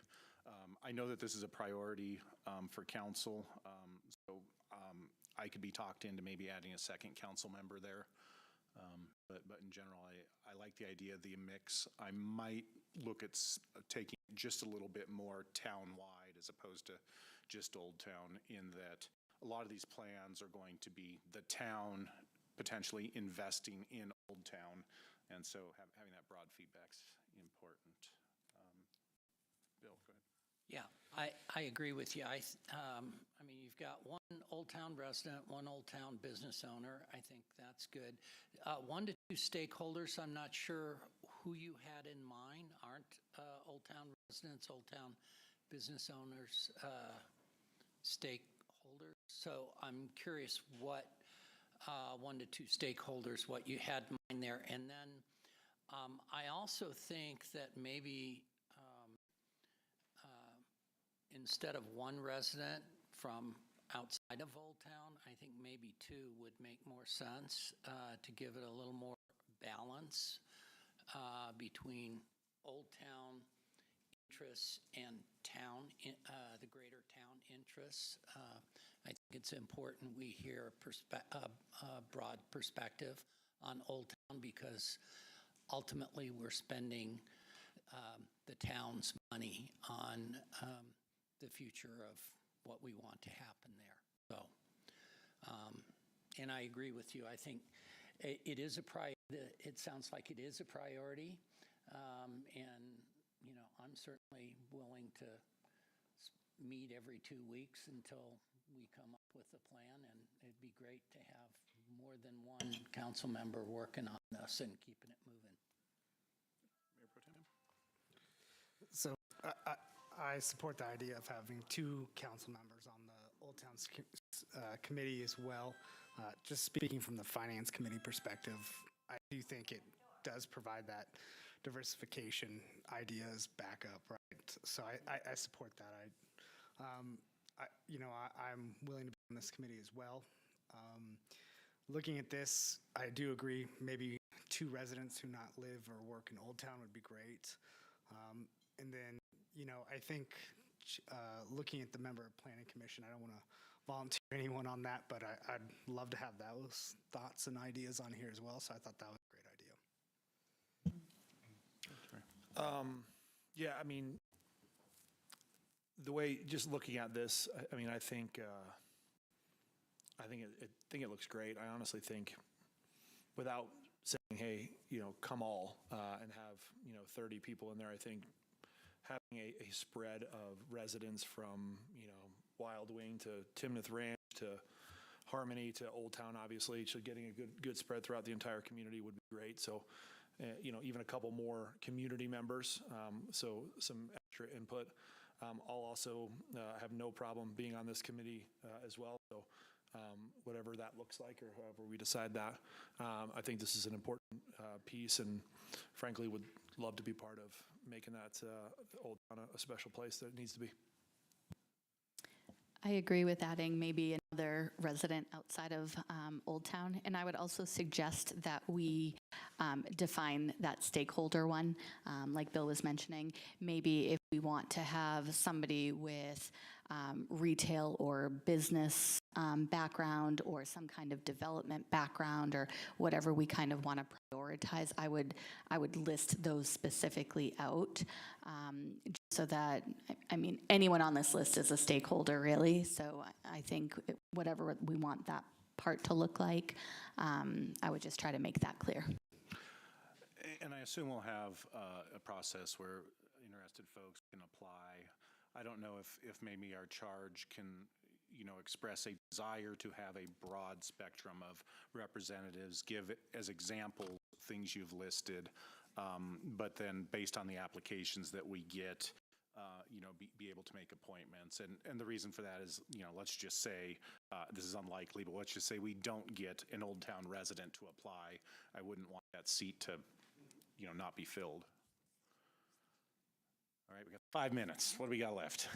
I know that this is a priority for council. So I could be talked into maybe adding a second council member there. But in general, I like the idea of the mix. I might look at taking just a little bit more town-wide as opposed to just Old Town, in that a lot of these plans are going to be the town potentially investing in Old Town. And so having that broad feedback's important. Bill, go ahead. Yeah, I agree with you. I mean, you've got one Old Town resident, one Old Town business owner. I think that's good. 1 to 2 stakeholders, I'm not sure who you had in mind. Aren't Old Town residents, Old Town business owners, stakeholders? So I'm curious what 1 to 2 stakeholders, what you had in mind there. And then I also think that maybe instead of 1 resident from outside of Old Town, I think maybe 2 would make more sense to give it a little more balance between Old Town interests and town, the greater town interests. I think it's important we hear a broad perspective on Old Town, because ultimately we're spending the town's money on the future of what we want to happen there. So, and I agree with you. I think it is it sounds like it is a priority, and you know, I'm certainly willing to meet every 2 weeks until we come up with a plan, and it'd be great to have more than 1 council member working on this and keeping it moving. Mayor Pro Tem? So I support the idea of having 2 council members on the Old Town Committee as well. Just speaking from the Finance Committee perspective, I do think it does provide that diversification ideas backup, right? So I support that. I'm willing to be on this committee as well. Looking at this, I do agree, maybe 2 residents who not live or work in Old Town would be great. And then, you know, I think looking at the member of Planning Commission, I don't want to volunteer anyone on that, but I'd love to have those thoughts and ideas on here as well. So I thought that was a great idea. Yeah, I mean, the way, just looking at this, I mean, I think it looks great. I honestly think, without saying, hey, you know, come all and have, you know, 30 people in there, I think having a spread of residents from, you know, Wild Wing to Timnath Ranch to Harmony to Old Town, obviously, so getting a good spread throughout the entire community would be great. So, you know, even a couple more community members, so some extra input. I'll also have no problem being on this committee as well. So whatever that looks like, or however we decide that, I think this is an important piece, and frankly would love to be part of making that Old Town a special place that it needs to be. I agree with adding maybe another resident outside of Old Town. And I would also suggest that we define that stakeholder one, like Bill was mentioning. Maybe if we want to have somebody with retail or business background, or some kind of development background, or whatever we kind of want to prioritize, I would list those specifically out, so that, I mean, anyone on this list is a stakeholder, really. So I think whatever we want that part to look like, I would just try to make that clear. And I assume we'll have a process where interested folks can apply. I don't know if maybe our charge can, you know, express a desire to have a broad spectrum of representatives, give as example things you've listed, but then based on the applications that we get, you know, be able to make appointments. And the reason for that is, you know, let's just say, this is unlikely, but let's just say we don't get an Old Town resident to apply. I wouldn't want that seat to, you know, not be filled. All right, we got 5 minutes. What do we got left?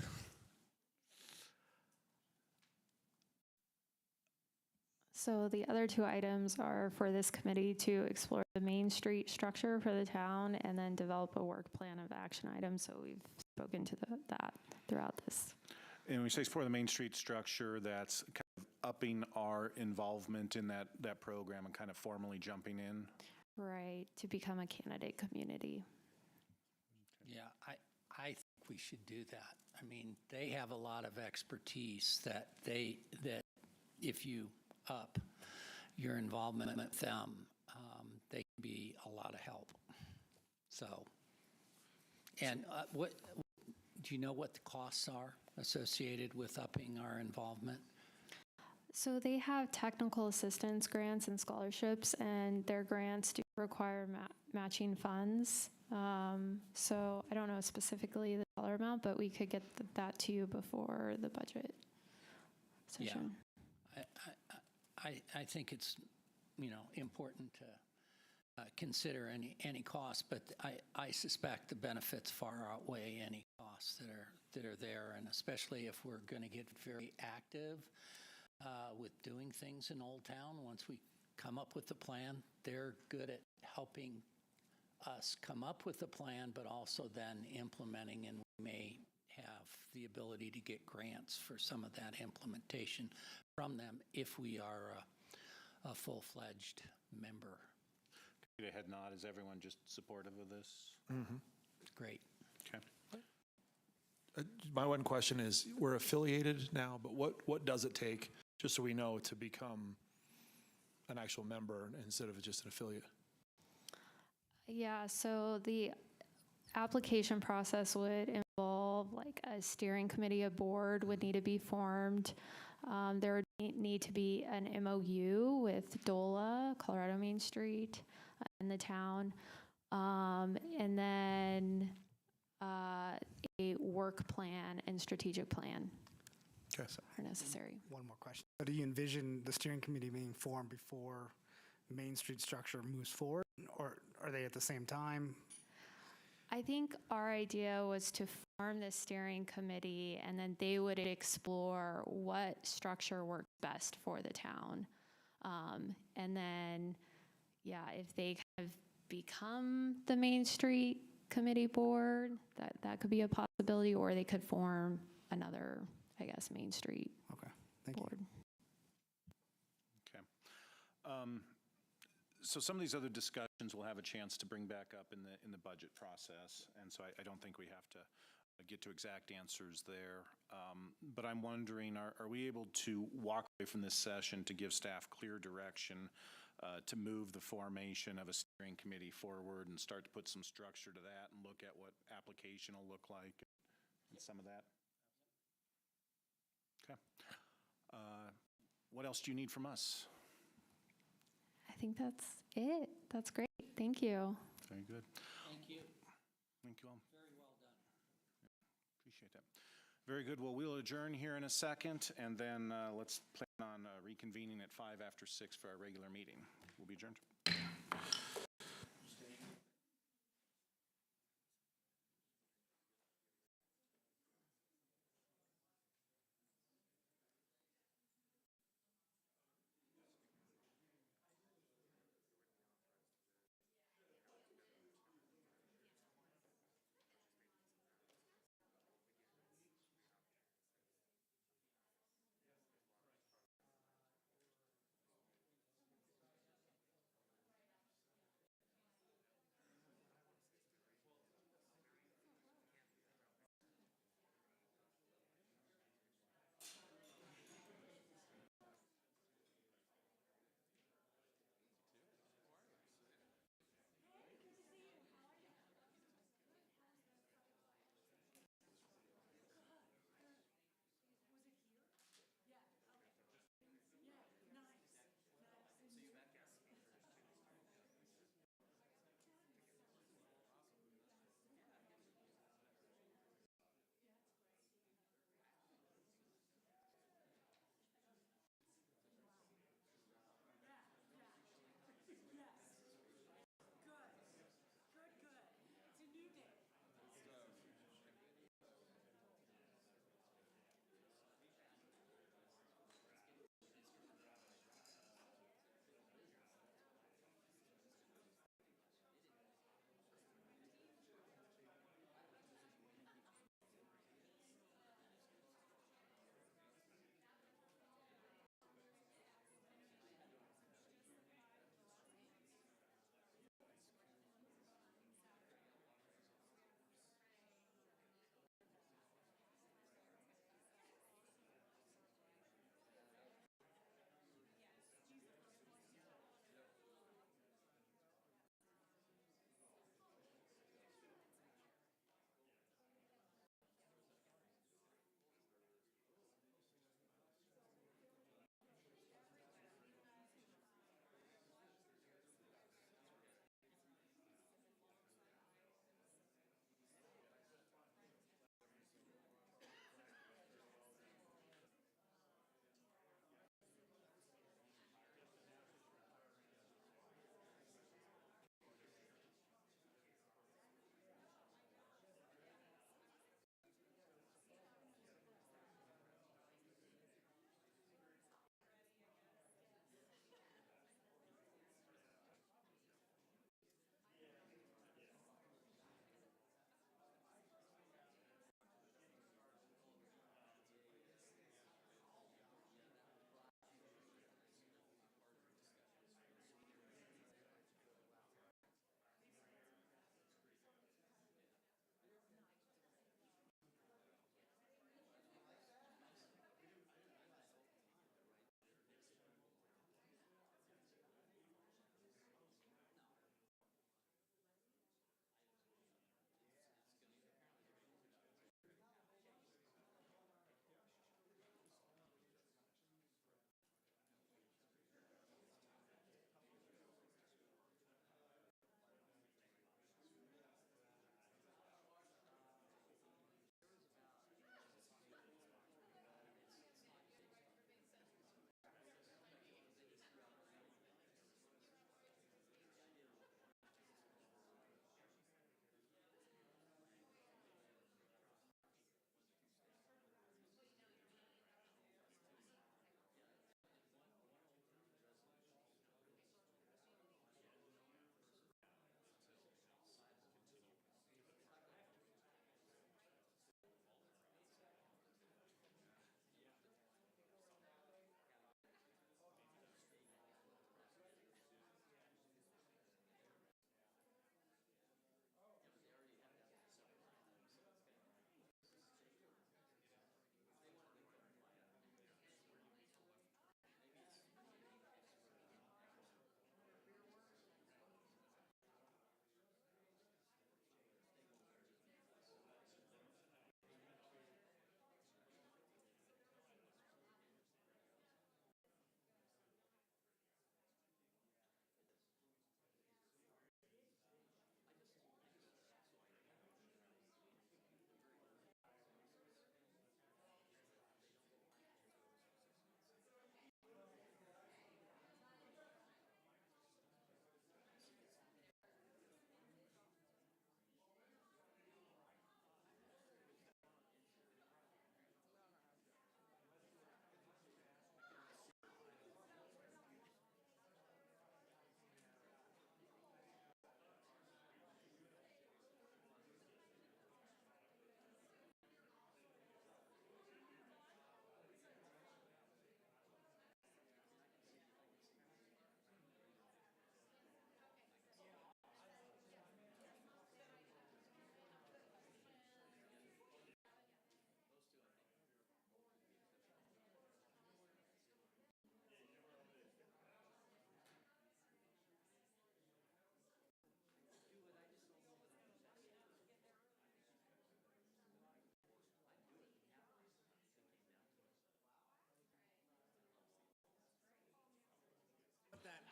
So the other 2 items are for this committee to explore the Main Street structure for the town, and then develop a work plan of action items. So we've spoken to that throughout this. And when we say support the Main Street structure, that's kind of upping our involvement in that program and kind of formally jumping in. Right, to become a candidate community. Yeah, I think we should do that. I mean, they have a lot of expertise that if you up your involvement with them, they can be a lot of help. So, and what do you know what the costs are associated with upping our involvement? So they have technical assistance grants and scholarships, and their grants do require matching funds. So I don't know specifically the dollar amount, but we could get that to you before the budget session. Yeah, I think it's, important to consider any cost, but I suspect the benefits far outweigh any costs that are there, and especially if we're going to get very active with doing things in Old Town. Once we come up with the plan, they're good at helping us come up with the plan, but also then implementing, and we may have the ability to get grants for some of that implementation from them if we are a full-fledged member. Get a head nod. Is everyone just supportive of this? Great. Okay. My one question is, we're affiliated now, but what does it take, just so we know, to become an actual member instead of just an affiliate? Yeah, so the application process would involve like a steering committee, a board would need to be formed. There would need to be an MOU with DOLA, Colorado Main Street, and the town. And then a work plan and strategic plan Okay. are necessary. One more question. So do you envision the steering committee being formed before Main Street structure moves forward, or are they at the same time? I think our idea was to form the steering committee, and then they would explore what structure works best for the town. And then, yeah, if they kind of become the Main Street committee board, that could be a possibility, or they could form another, I guess, Main Street Okay, thank you. board. Okay. So some of these other discussions we'll have a chance to bring back up in the budget process, and so I don't think we have to get to exact answers there. But I'm wondering, are we able to walk away from this session to give staff clear direction to move the formation of a steering committee forward and start to put some structure to that and look at what application will look like and some of that? Okay. What else do you need from us? I think that's it. That's great. Thank you. Very good. Thank you. Thank you all. Very well done. Appreciate that. Very good. Well, we'll adjourn here in a second, and then let's plan on reconvening at 6:05 for our regular meeting. We'll be adjourned.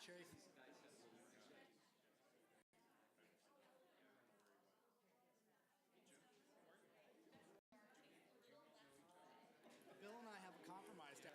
Bill and I have a compromise down.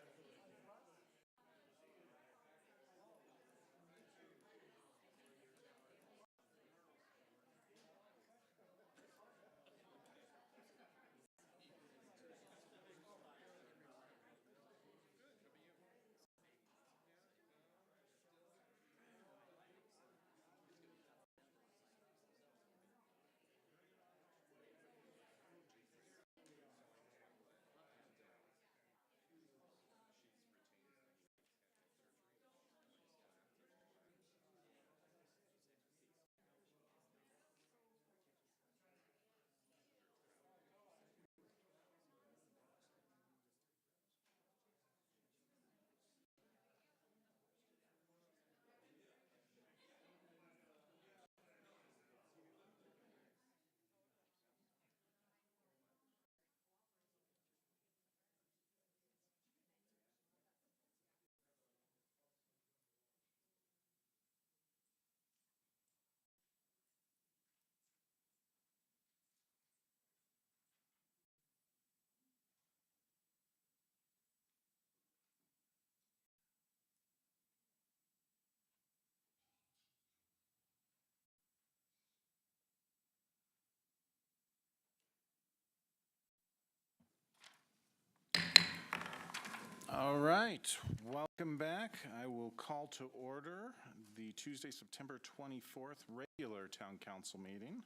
All right, welcome back. I will call to order the Tuesday, September 24th regular Town Council meeting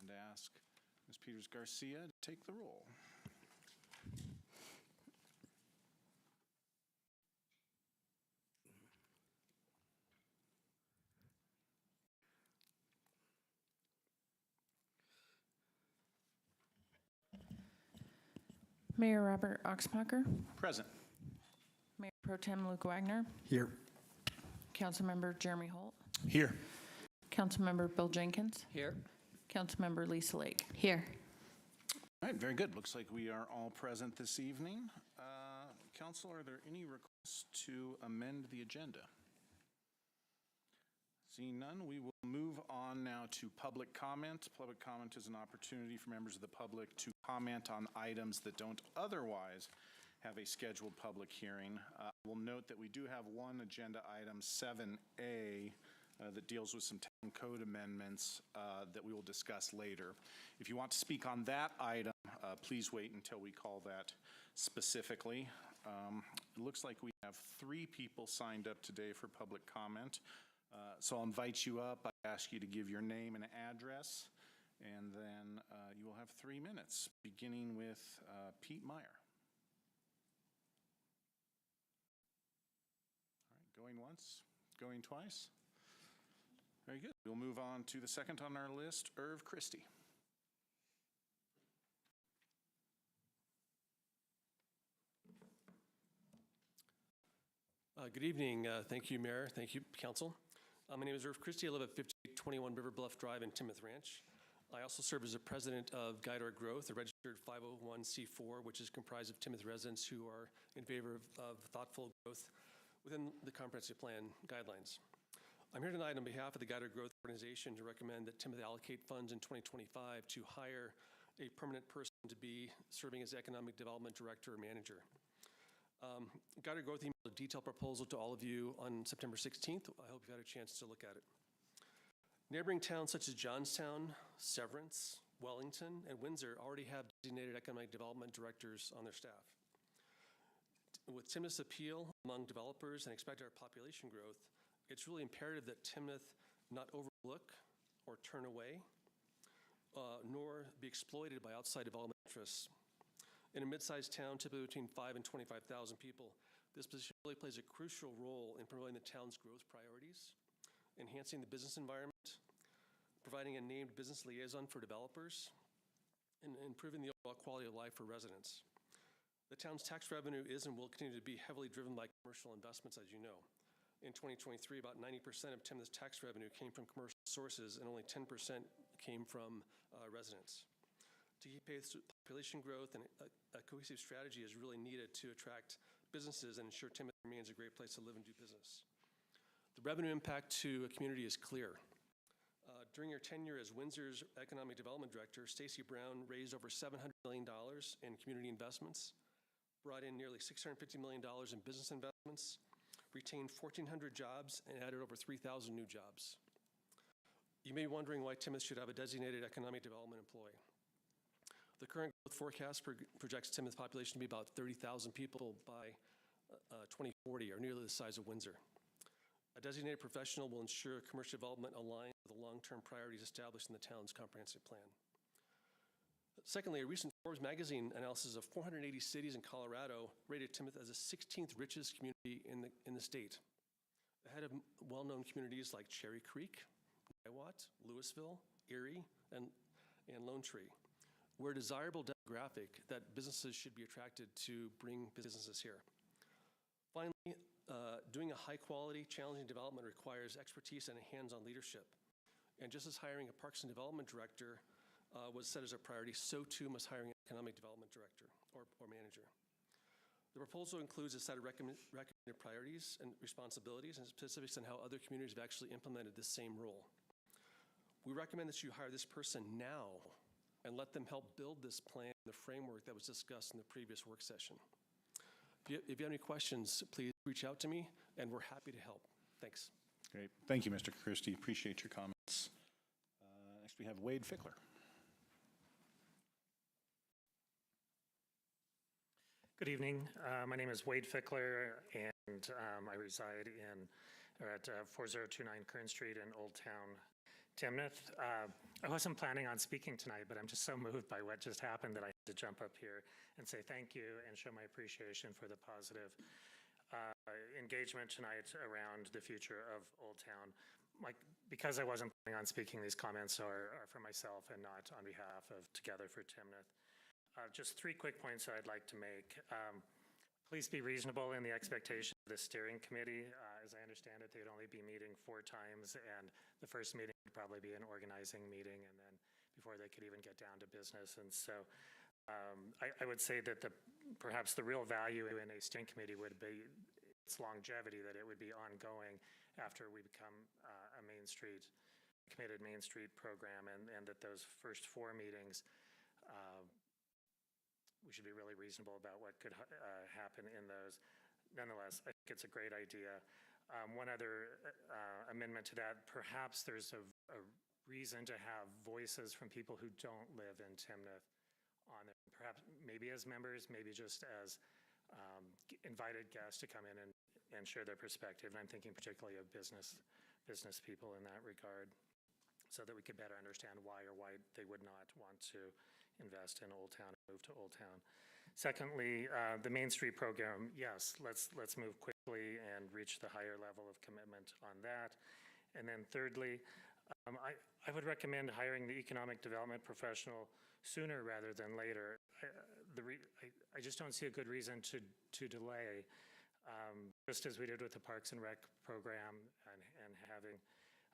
and ask Ms. Peters Garcia to take the roll. Mayor Robert Oxmacher, Present. Mayor Pro Tem Luke Wagner, Here. Councilmember Jeremy Holt, Here. Councilmember Bill Jenkins, Here. Councilmember Lisa Lake. Here. All right, very good. Looks like we are all present this evening. Council, are there any requests to amend the agenda? Seeing none, we will move on now to public comment. Public comment is an opportunity for members of the public to comment on items that don't otherwise have a scheduled public hearing. We'll note that we do have one agenda item, 7A, that deals with some town code amendments that we will discuss later. If you want to speak on that item, please wait until we call that specifically. It looks like we have 3 people signed up today for public comment. So I'll invite you up. I ask you to give your name and address, and then you will have 3 minutes, beginning with Pete Meyer. All right, going once, going twice. Very good. We'll move on to the second on our list, Irv Christie. Good evening. Thank you, Mayor. Thank you, Council. My name is Irv Christie. I live at 5821 River Bluff Drive in Timnath Ranch. I also serve as the president of Guide Our Growth, a registered 501c4, which is comprised of Timnath residents who are in favor of thoughtful growth within the comprehensive plan guidelines. I'm here tonight on behalf of the Guide Our Growth organization to recommend that Timnath allocate funds in 2025 to hire a permanent person to be serving as economic development director or manager. Guide Our Growth emailed a detailed proposal to all of you on September 16th. I hope you've had a chance to look at it. Neighboring towns such as Johnstown, Severance, Wellington, and Windsor already have designated economic development directors on their staff. With Timnath's appeal among developers and expected population growth, it's really imperative that Timnath not overlook or turn away, nor be exploited by outside development interests. In a mid-sized town, typically between 5,000 and 25,000 people, this position really plays a crucial role in promoting the town's growth priorities, enhancing the business environment, providing a named business liaison for developers, and improving the overall quality of life for residents. The town's tax revenue is and will continue to be heavily driven by commercial investments, as you know. In 2023, about 90% of Timnath's tax revenue came from commercial sources and only 10% came from residents. To keep pace with population growth, and a cohesive strategy is really needed to attract businesses and ensure Timnath remains a great place to live and do business. The revenue impact to a community is clear. During her tenure as Windsor's Economic Development Director, Stacey Brown raised over $700 million in community investments, brought in nearly $650 million in business investments, retained 1,400 jobs, and added over 3,000 new jobs. You may be wondering why Timnath should have a designated economic development employee. The current growth forecast projects Timnath's population to be about 30,000 people by 2040, or nearly the size of Windsor. A designated professional will ensure commercial development aligns with the long-term priorities established in the town's comprehensive plan. Secondly, a recent Forbes magazine analysis of 480 cities in Colorado rated Timnath as the 16th richest community in the state, ahead of well-known communities like Cherry Creek, Niwot, Louisville, Erie, and Lone Tree. We're a desirable demographic that businesses should be attracted to bring businesses here. Finally, doing a high-quality, challenging development requires expertise and a hands-on leadership. And just as hiring a Parks and Development Director was set as a priority, so too must hiring an Economic Development Director or manager. The proposal includes a set of recommended priorities and responsibilities and specifics on how other communities have actually implemented this same role. We recommend that you hire this person now and let them help build this plan, the framework that was discussed in the previous work session. If you have any questions, please reach out to me, and we're happy to help. Thanks. Great. Thank you, Mr. Christie. Appreciate your comments. Next, we have Wade Fickler. Good evening. My name is Wade Fickler, and I reside at 4029 Kern Street in Old Town, Timnath. I wasn't planning on speaking tonight, but I'm just so moved by what just happened that I had to jump up here and say thank you and show my appreciation for the positive engagement tonight around the future of Old Town. Because I wasn't planning on speaking, these comments are for myself and not on behalf of Together for Timnath. Just 3 quick points that I'd like to make. Please be reasonable in the expectation of the steering committee. As I understand it, they'd only be meeting 4 times, and the first meeting would probably be an organizing meeting, and then before they could even get down to business. And so I would say that perhaps the real value in a steering committee would be its longevity, that it would be ongoing after we become a committed Main Street program, and that those first 4 meetings, we should be really reasonable about what could happen in those. Nonetheless, I think it's a great idea. One other amendment to that, perhaps there's a reason to have voices from people who don't live in Timnath on there. Perhaps maybe as members, maybe just as invited guests to come in and share their perspective. And I'm thinking particularly of business people in that regard, so that we could better understand why they would not want to invest in Old Town and move to Old Town. Secondly, the Main Street program, yes, let's move quickly and reach the higher level of commitment on that. And then thirdly, I would recommend hiring the economic development professional sooner rather than later. I just don't see a good reason to delay, just as we did with the Parks and Rec program and having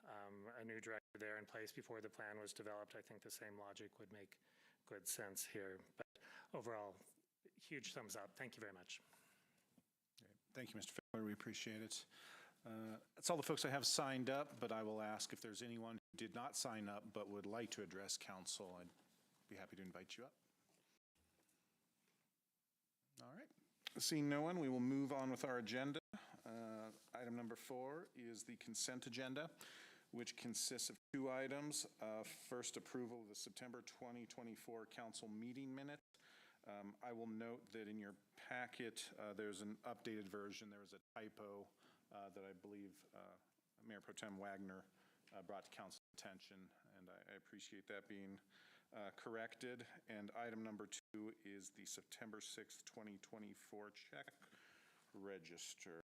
a new director there in place before the plan was developed. I think the same logic would make good sense here. But overall, huge thumbs up. Thank you very much. Great. Thank you, Mr. Fickler. We appreciate it. That's all the folks I have signed up, but I will ask if there's anyone who did not sign up but would like to address council. I'd be happy to invite you up. All right. Seeing no one, we will move on with our agenda. Item number 4 is the consent agenda, which consists of 2 items. First, approval of the September 2024 council meeting minutes. I will note that in your packet, there's an updated version. There was a typo that I believe Mayor Pro Tem Wagner brought to council's attention, and I appreciate that being corrected. And item number 2 is the September 6th, 2024 check register.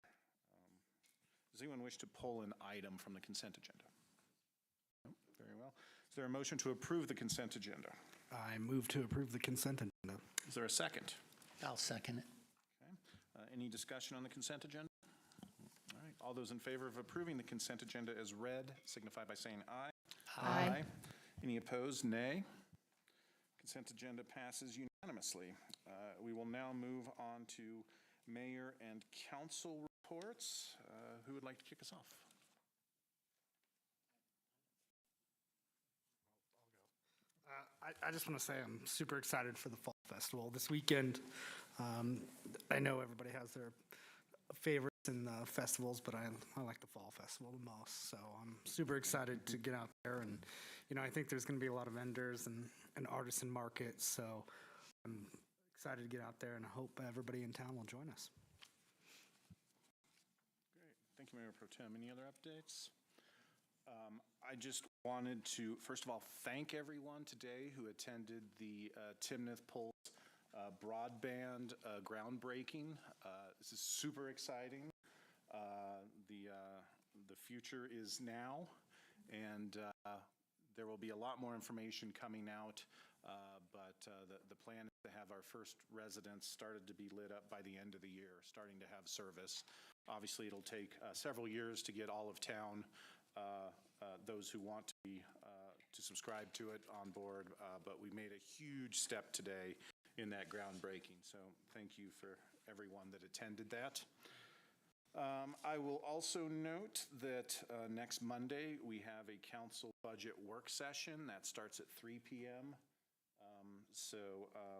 Does anyone wish to pull an item from the consent agenda? No? Very well. Is there a motion to approve the consent agenda? I move to approve the consent agenda. Is there a second? I'll second it. Okay. Any discussion on the consent agenda? All right. All those in favor of approving the consent agenda as read signify by saying aye. Aye. Any opposed? Nay. Consent agenda passes unanimously. We will now move on to mayor and council reports. Who would like to kick us off? I just want to say I'm super excited for the Fall Festival this weekend. I know everybody has their favorites in the festivals, but I like the Fall Festival the most. So I'm super excited to get out there. And, I think there's going to be a lot of vendors and artisan markets. So I'm excited to get out there, and I hope everybody in town will join us. Great. Thank you, Mayor Pro Tem. Any other updates? I just wanted to, first of all, thank everyone today who attended the Timnath Pulse broadband groundbreaking. This is super exciting. The future is now, and there will be a lot more information coming out, but the plan is to have our first residents started to be lit up by the end of the year, starting to have service. Obviously, it'll take several years to get all of town, those who want to be to subscribe to it on board, but we made a huge step today in that groundbreaking. So thank you for everyone that attended that. I will also note that next Monday we have a council budget work session that starts at 3 p.m. So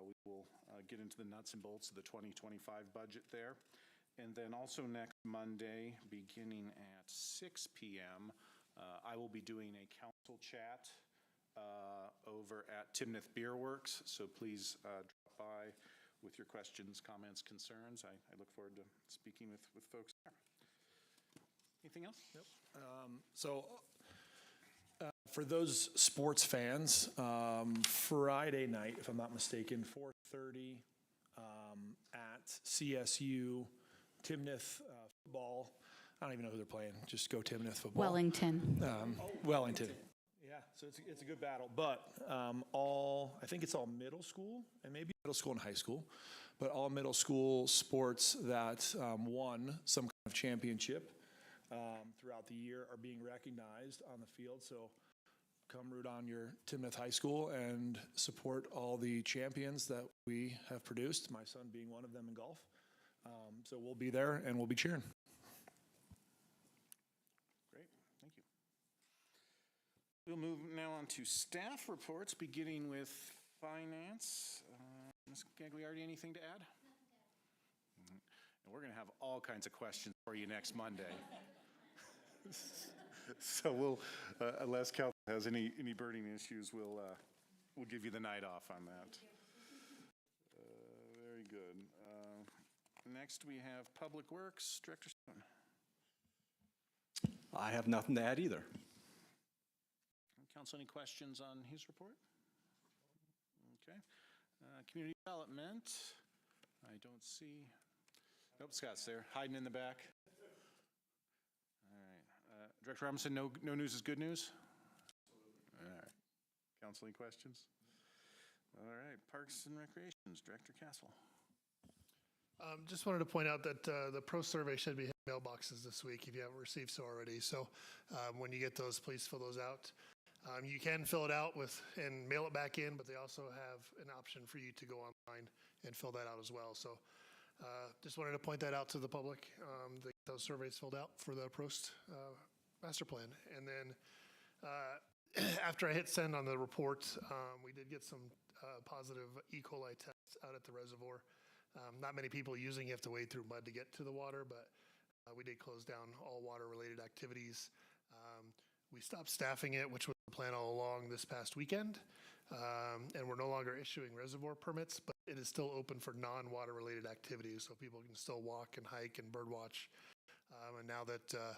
we will get into the nuts and bolts of the 2025 budget there. And then also next Monday, beginning at 6 p.m., I will be doing a council chat over at Timnath Beer Works. So please drop by with your questions, comments, concerns. I look forward to speaking with folks there. Anything else? Nope. For those sports fans, Friday night, if I'm not mistaken, 4:30 at CSU, Timnath football. I don't even know who they're playing. Just go Timnath football. Wellington. Wellington. Yeah, so it's a good battle. But I think it's all middle school and maybe middle school and high school, but all middle school sports that won some kind of championship throughout the year are being recognized on the field. So come root on your Timnath High School and support all the champions that we have produced, my son being one of them in golf. So we'll be there and we'll be cheering. Great, thank you. We'll move now on to staff reports, beginning with finance. Ms. Gagliardi, anything to add? Mm-hmm. And we're going to have all kinds of questions for you next Monday. So we'll, unless council has any burning issues, we'll give you the night off on that. Very good. Next, we have Public Works, Director Stone. I have nothing to add either. Council, any questions on his report? Okay. Community Development, I don't see. Nope, Scott's there, hiding in the back. All right. Director Robinson, no news is good news? All right. Council, any questions? All right. Parks and Recreations, Director Castle. Just wanted to point out that the Pro Survey should be hitting mailboxes this week if you haven't received so already. So when you get those, please fill those out. You can fill it out and mail it back in, but they also have an option for you to go online and fill that out as well. So just wanted to point that out to the public, those surveys filled out for the Prost master plan. And then after I hit send on the report, we did get some positive E. coli tests out at the reservoir. Not many people using it. You have to wade through mud to get to the water, but we did close down all water-related activities. We stopped staffing it, which was the plan all along this past weekend, and we're no longer issuing reservoir permits, but it is still open for non-water related activities, so people can still walk and hike and birdwatch. And now that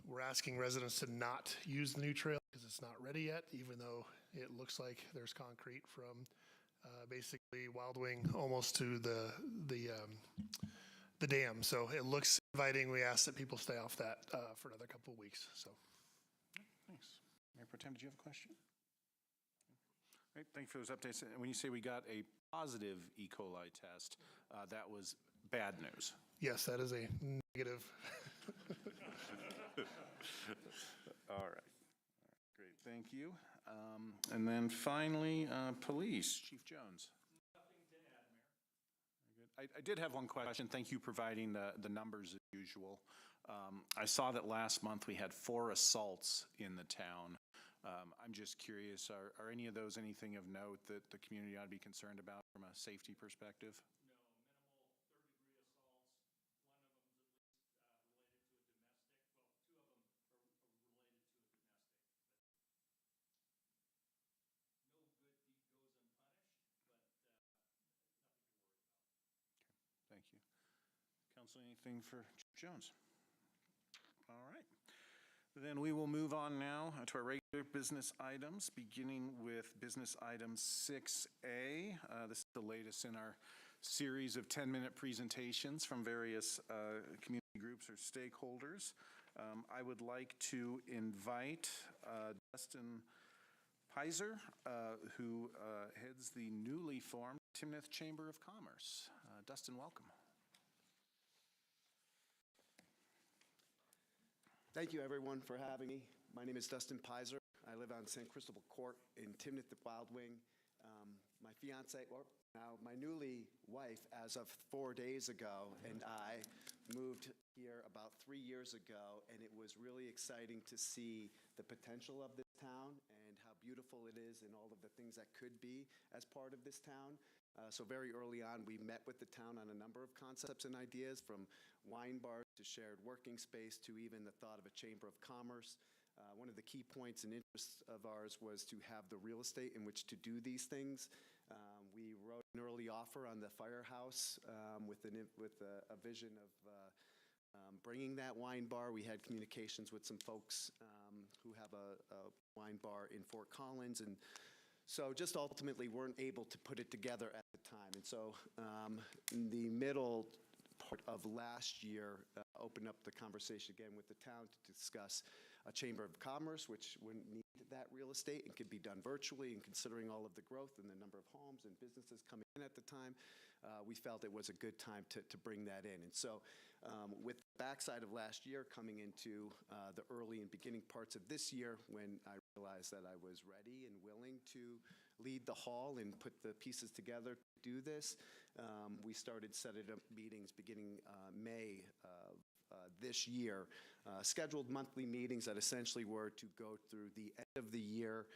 we're asking residents to not use the new trail because it's not ready yet, even though it looks like there's concrete from basically Wild Wing almost to the dam. So it looks inviting. We ask that people stay off that for another couple of weeks. So. Thanks. Mayor Pro Tem, did you have a question? Great, thank you for those updates. And when you say we got a positive E. coli test, that was bad news. Yes, that is a negative. All right. Great, thank you. And then finally, Police, Chief Jones. Nothing to add, Mayor. Very good. I did have one question. Thank you providing the numbers as usual. I saw that last month we had 4 assaults in the town. I'm just curious, are any of those anything of note that the community ought to be concerned about from a safety perspective? Thank you. Council, anything for Chief Jones? All right. Then we will move on now to our regular business items, beginning with business item 6A. This is the latest in our series of 10-minute presentations from various community groups or stakeholders. I would like to invite Dustin Pizer, who heads the newly formed Timnath Chamber of Commerce. Dustin, welcome. Thank you, everyone, for having me. My name is Dustin Pizer. I live on San Cristobal Court in Timnath at Wild Wing. My fiance, or now my newly wife, as of 4 days ago, and I moved here about 3 years ago, and it was really exciting to see the potential of this town and how beautiful it is and all of the things that could be as part of this town. So very early on, we met with the town on a number of concepts and ideas, from wine bars to shared working space to even the thought of a chamber of commerce. One of the key points and interests of ours was to have the real estate in which to do these things. We wrote an early offer on the firehouse with a vision of bringing that wine bar. We had communications with some folks who have a wine bar in Fort Collins, and so just ultimately weren't able to put it together at the time. And so in the middle part of last year, opened up the conversation again with the town to discuss a chamber of commerce, which wouldn't need that real estate and could be done virtually. And considering all of the growth and the number of homes and businesses coming in at the time, we felt it was a good time to bring that in. And so with the backside of last year coming into the early and beginning parts of this year, when I realized that I was ready and willing to lead the hall and put the pieces together to do this, we started setting up meetings beginning May of this year, scheduled monthly meetings that essentially were to go through the end of the year,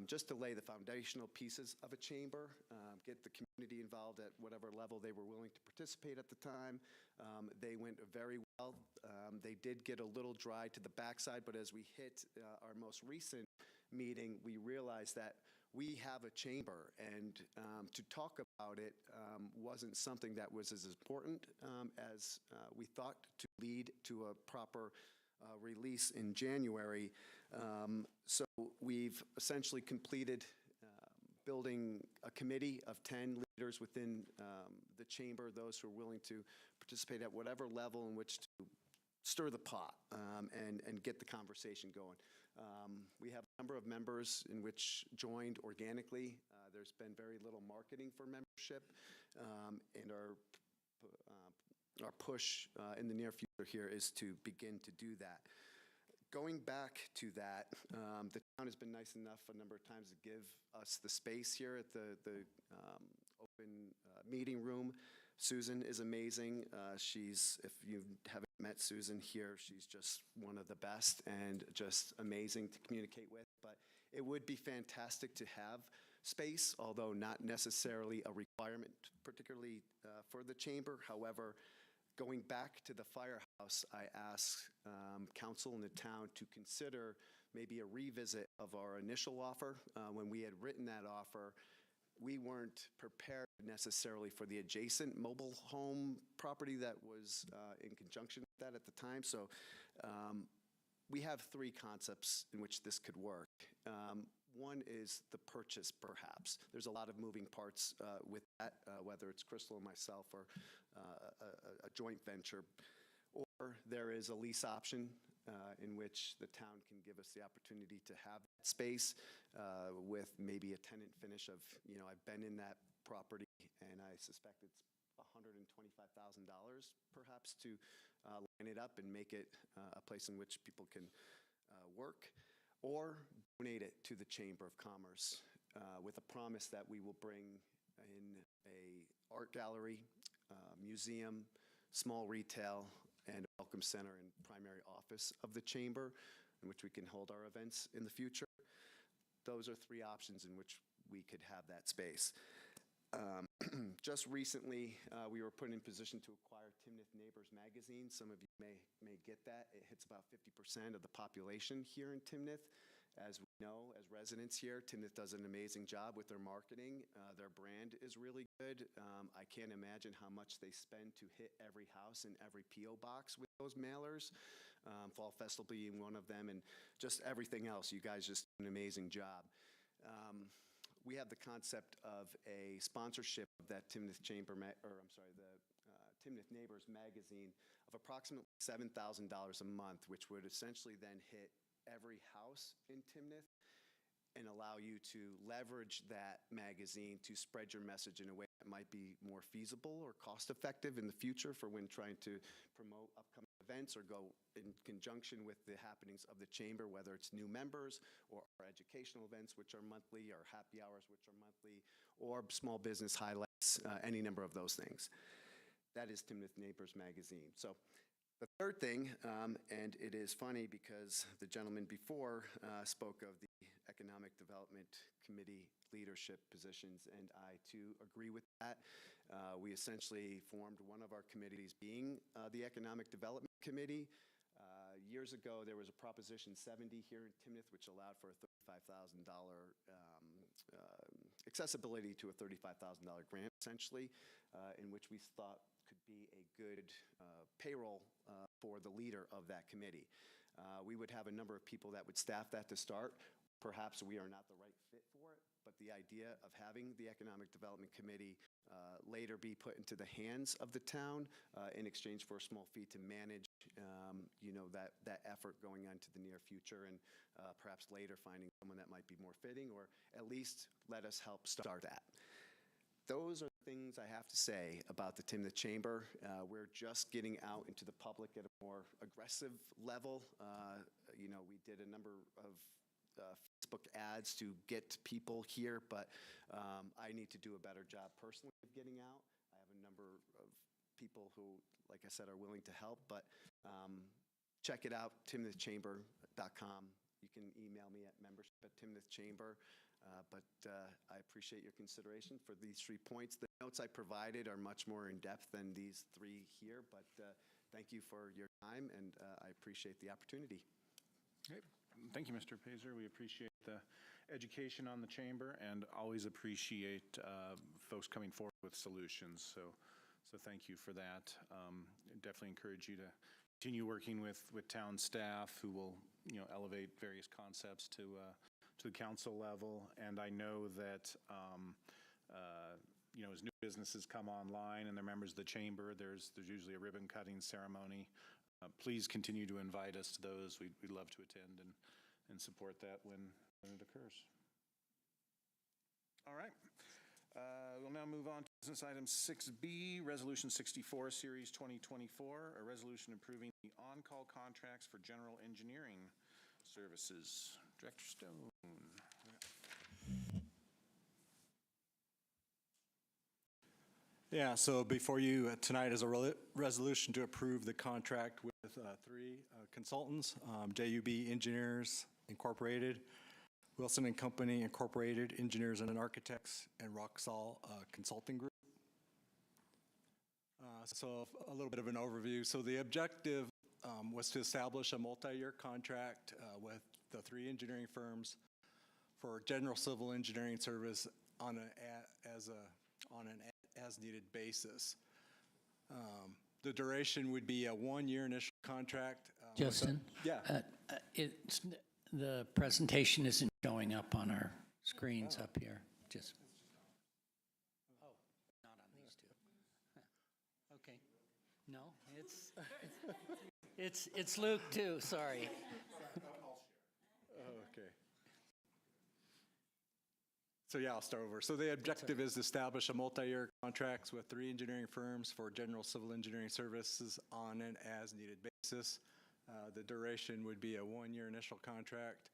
just to lay the foundational pieces of a chamber, get the community involved at whatever level they were willing to participate at the time. They went very well. They did get a little dry to the backside, but as we hit our most recent meeting, we realized that we have a chamber, and to talk about it wasn't something that was as important as we thought to lead to a proper release in January. So we've essentially completed building a committee of 10 leaders within the chamber, those who are willing to participate at whatever level in which to stir the pot and get the conversation going. We have a number of members in which joined organically. There's been very little marketing for membership, and our push in the near future here is to begin to do that. Going back to that, the town has been nice enough a number of times to give us the space here at the open meeting room. Susan is amazing. If you haven't met Susan here, she's just one of the best and just amazing to communicate with. But it would be fantastic to have space, although not necessarily a requirement, particularly for the chamber. However, going back to the firehouse, I asked council in the town to consider maybe a revisit of our initial offer. When we had written that offer, we weren't prepared necessarily for the adjacent mobile home property that was in conjunction with that at the time. So we have three concepts in which this could work. One is the purchase, perhaps. There's a lot of moving parts with that, whether it's Crystal and myself or a joint venture. Or there is a lease option in which the town can give us the opportunity to have that space with maybe a tenant finish of, I've been in that property and I suspect it's $125,000 perhaps to line it up and make it a place in which people can work, or donate it to the Chamber of Commerce with a promise that we will bring in a art gallery, museum, small retail, and welcome center and primary office of the chamber in which we can hold our events in the future. those are three options in which we could have that space. Just recently, we were put in position to acquire Timnath Neighbors magazine. Some of you may get that. It hits about 50% of the population here in Timnath. As we know, as residents here, Timnath does an amazing job with their marketing. Their brand is really good. I can't imagine how much they spend to hit every house and every P.O. box with those mailers. Fall Festival being one of them, and just everything else. You guys just do an amazing job. We have the concept of a sponsorship of that Timnath Timnath Neighbors magazine of approximately $7,000 a month, which would essentially then hit every house in Timnath and allow you to leverage that magazine to spread your message in a way that might be more feasible or cost-effective in the future for when trying to promote upcoming events or go in conjunction with the happenings of the chamber, whether it's new members or our educational events, which are monthly, or happy hours, which are monthly, or small business highlights, any number of those things. That is Timnath Neighbors magazine. So the third thing, and it is funny because the gentleman before spoke of the Economic Development Committee leadership positions, and I too agree with that. We essentially formed one of our committees being the Economic Development Committee. Years ago, there was a Proposition 70 here in Timnath, which allowed for a $35,000 accessibility to a $35,000 grant, essentially, in which we thought could be a good payroll for the leader of that committee. We would have a number of people that would staff that to start. Perhaps we are not the right fit for it, but the idea of having the Economic Development Committee later be put into the hands of the town in exchange for a small fee to manage that effort going on to the near future, and perhaps later finding someone that might be more fitting, or at least let us help start that. Those are things I have to say about the Timnath Chamber. We're just getting out into the public at a more aggressive level. We did a number of Facebook ads to get people here, but I need to do a better job personally of getting out. I have a number of people who, like I said, are willing to help, but check it out, timnathchamber.com. You can email me at membership@timnathchamber. But I appreciate your consideration for these 3 points. The notes I provided are much more in-depth than these 3 here, but thank you for your time, and I appreciate the opportunity. Great. Thank you, Mr. Pazer. We appreciate the education on the chamber and always appreciate folks coming forward with solutions. So thank you for that. Definitely encourage you to continue working with town staff who will elevate various concepts to the council level. And I know that as new businesses come online and they're members of the chamber, there's usually a ribbon cutting ceremony. Please continue to invite us to those. We'd love to attend and support that when it occurs. All right. We'll now move on to business item 6B, Resolution 64, Series 2024, a resolution approving the on-call contracts for general engineering services. Director Stone. Yeah, so before you tonight is a resolution to approve the contract with 3 consultants, JUB Engineers Incorporated, Wilson and Company Incorporated, Engineers and Architects, and Roxall Consulting Group. So a little bit of an overview. So the objective was to establish a multi-year contract with the 3 engineering firms for general civil engineering service on an as-needed basis. The duration would be a 1-year initial contract. Justin? The presentation isn't showing up on our screens up here. Not on these 2. Okay. No, it's Luke too, sorry. Okay. So yeah, I'll start over. So the objective is to establish a multi-year contracts with 3 engineering firms for general civil engineering services on an as-needed basis. The duration would be a 1-year initial contract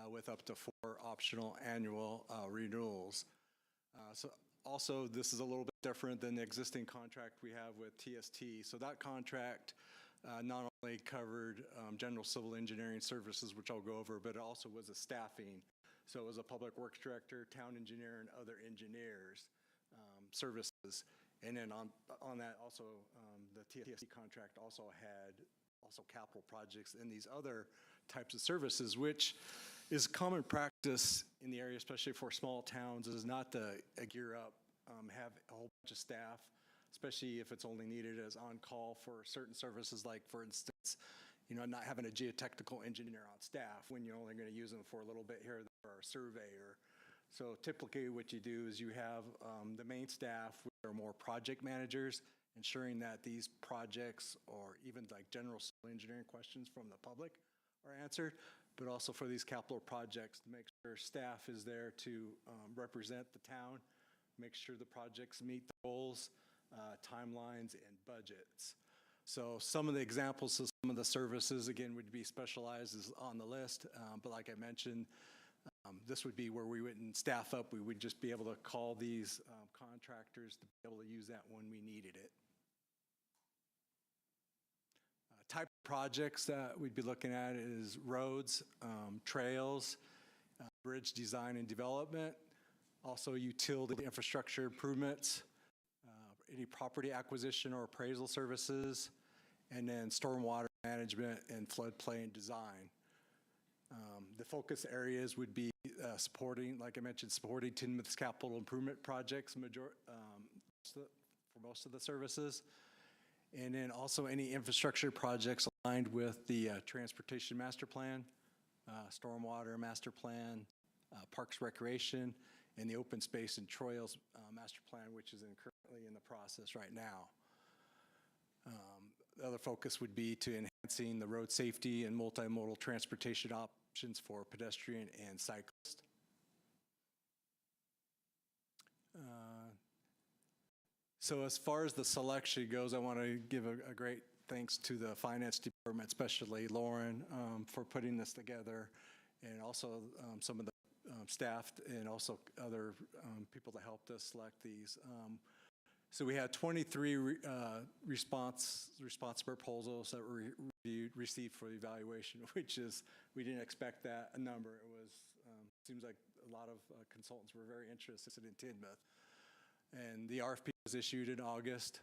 with up to 4 optional annual renewals. So also, this is a little bit different than the existing contract we have with TST. So that contract not only covered general civil engineering services, which I'll go over, but it also was a staffing So as a public works director, town engineer, and other engineers services. And then on that also, the TSC contract also had capital projects and these other types of services, which is common practice in the area, especially for small towns, is not to gear up, have a whole bunch of staff, especially if it's only needed as on-call for certain services, like, for instance, not having a geotechnical engineer on staff when you're only going to use them for a little bit here or there, or a surveyor. So typically what you do is you have the main staff, which are more project managers, ensuring that these projects or even like general civil engineering questions from the public are answered, but also for these capital projects to make sure staff is there to represent the town, make sure the projects meet the goals, timelines, and budgets. So some of the examples of some of the services, again, would be specialized is on the list, but like I mentioned, this would be where we wouldn't staff up. We would just be able to call these contractors to be able to use that when we needed it. Type of projects that we'd be looking at is roads, trails, bridge design and development, also utility infrastructure improvements, any property acquisition or appraisal services, and then stormwater management and floodplain design. The focus areas would be supporting, like I mentioned, supporting Timnath's capital improvement projects for most of the services. And then also any infrastructure projects aligned with the transportation master plan, stormwater master plan, parks recreation, and the open space and trails master plan, which is currently in the process right now. The other focus would be to enhancing the road safety and multimodal transportation options for pedestrian and cyclist. So as far as the selection goes, I want to give a great thanks to the finance department, especially Lauren, for putting this together, and also some of the staff and also other people that helped us select these. So we had 23 response proposals that were received for evaluation, which is, we didn't expect that number. It was, seems like a lot of consultants were very interested in Timnath. And the RFP was issued in August.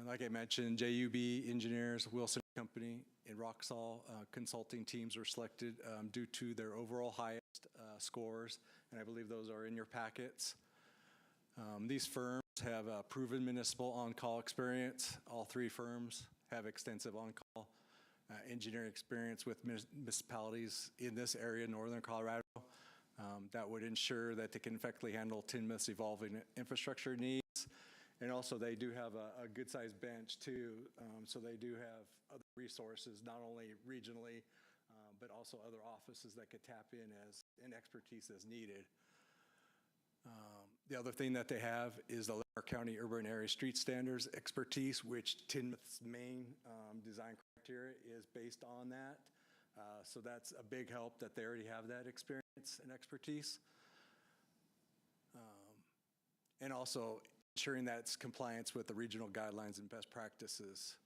Like I mentioned, JUB engineers, Wilson Company, and Roxall consulting teams were selected due to their overall highest scores, and I believe those are in your packets. These firms have proven municipal on-call experience. All three firms have extensive on-call engineering experience with municipalities in this area, northern Colorado, that would ensure that they can effectively handle Timnath's evolving infrastructure needs. And also they do have a good-sized bench too, so they do have other resources, not only regionally, but also other offices that could tap in expertise as needed. The other thing that they have is the Lamar County Urban Area Street Standards expertise, which Timnath's main design criteria is based on that. So that's a big help that they already have that experience and expertise. And also ensuring that it's compliance with the regional guidelines and best practices.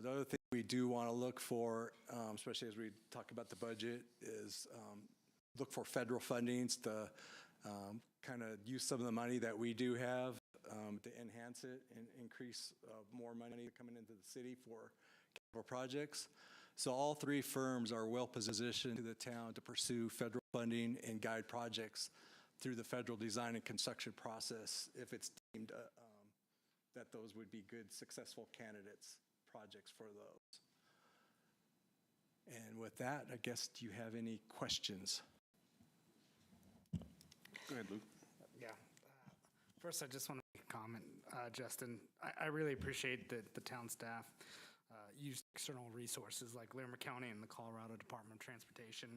The other thing we do want to look for, especially as we talk about the budget, is look for federal fundings to kind of use some of the money that we do have to enhance it and increase more money coming into the city for capital projects. So all three firms are well positioned to the town to pursue federal funding and guide projects through the federal design and construction process if it's deemed that those would be good, successful candidates, projects for those. And with that, I guess, do you have any questions? Go ahead, Luke. Yeah. First, I just want to make a comment, Justin. I really appreciate that the town staff used external resources like Lamar County and the Colorado Department of Transportation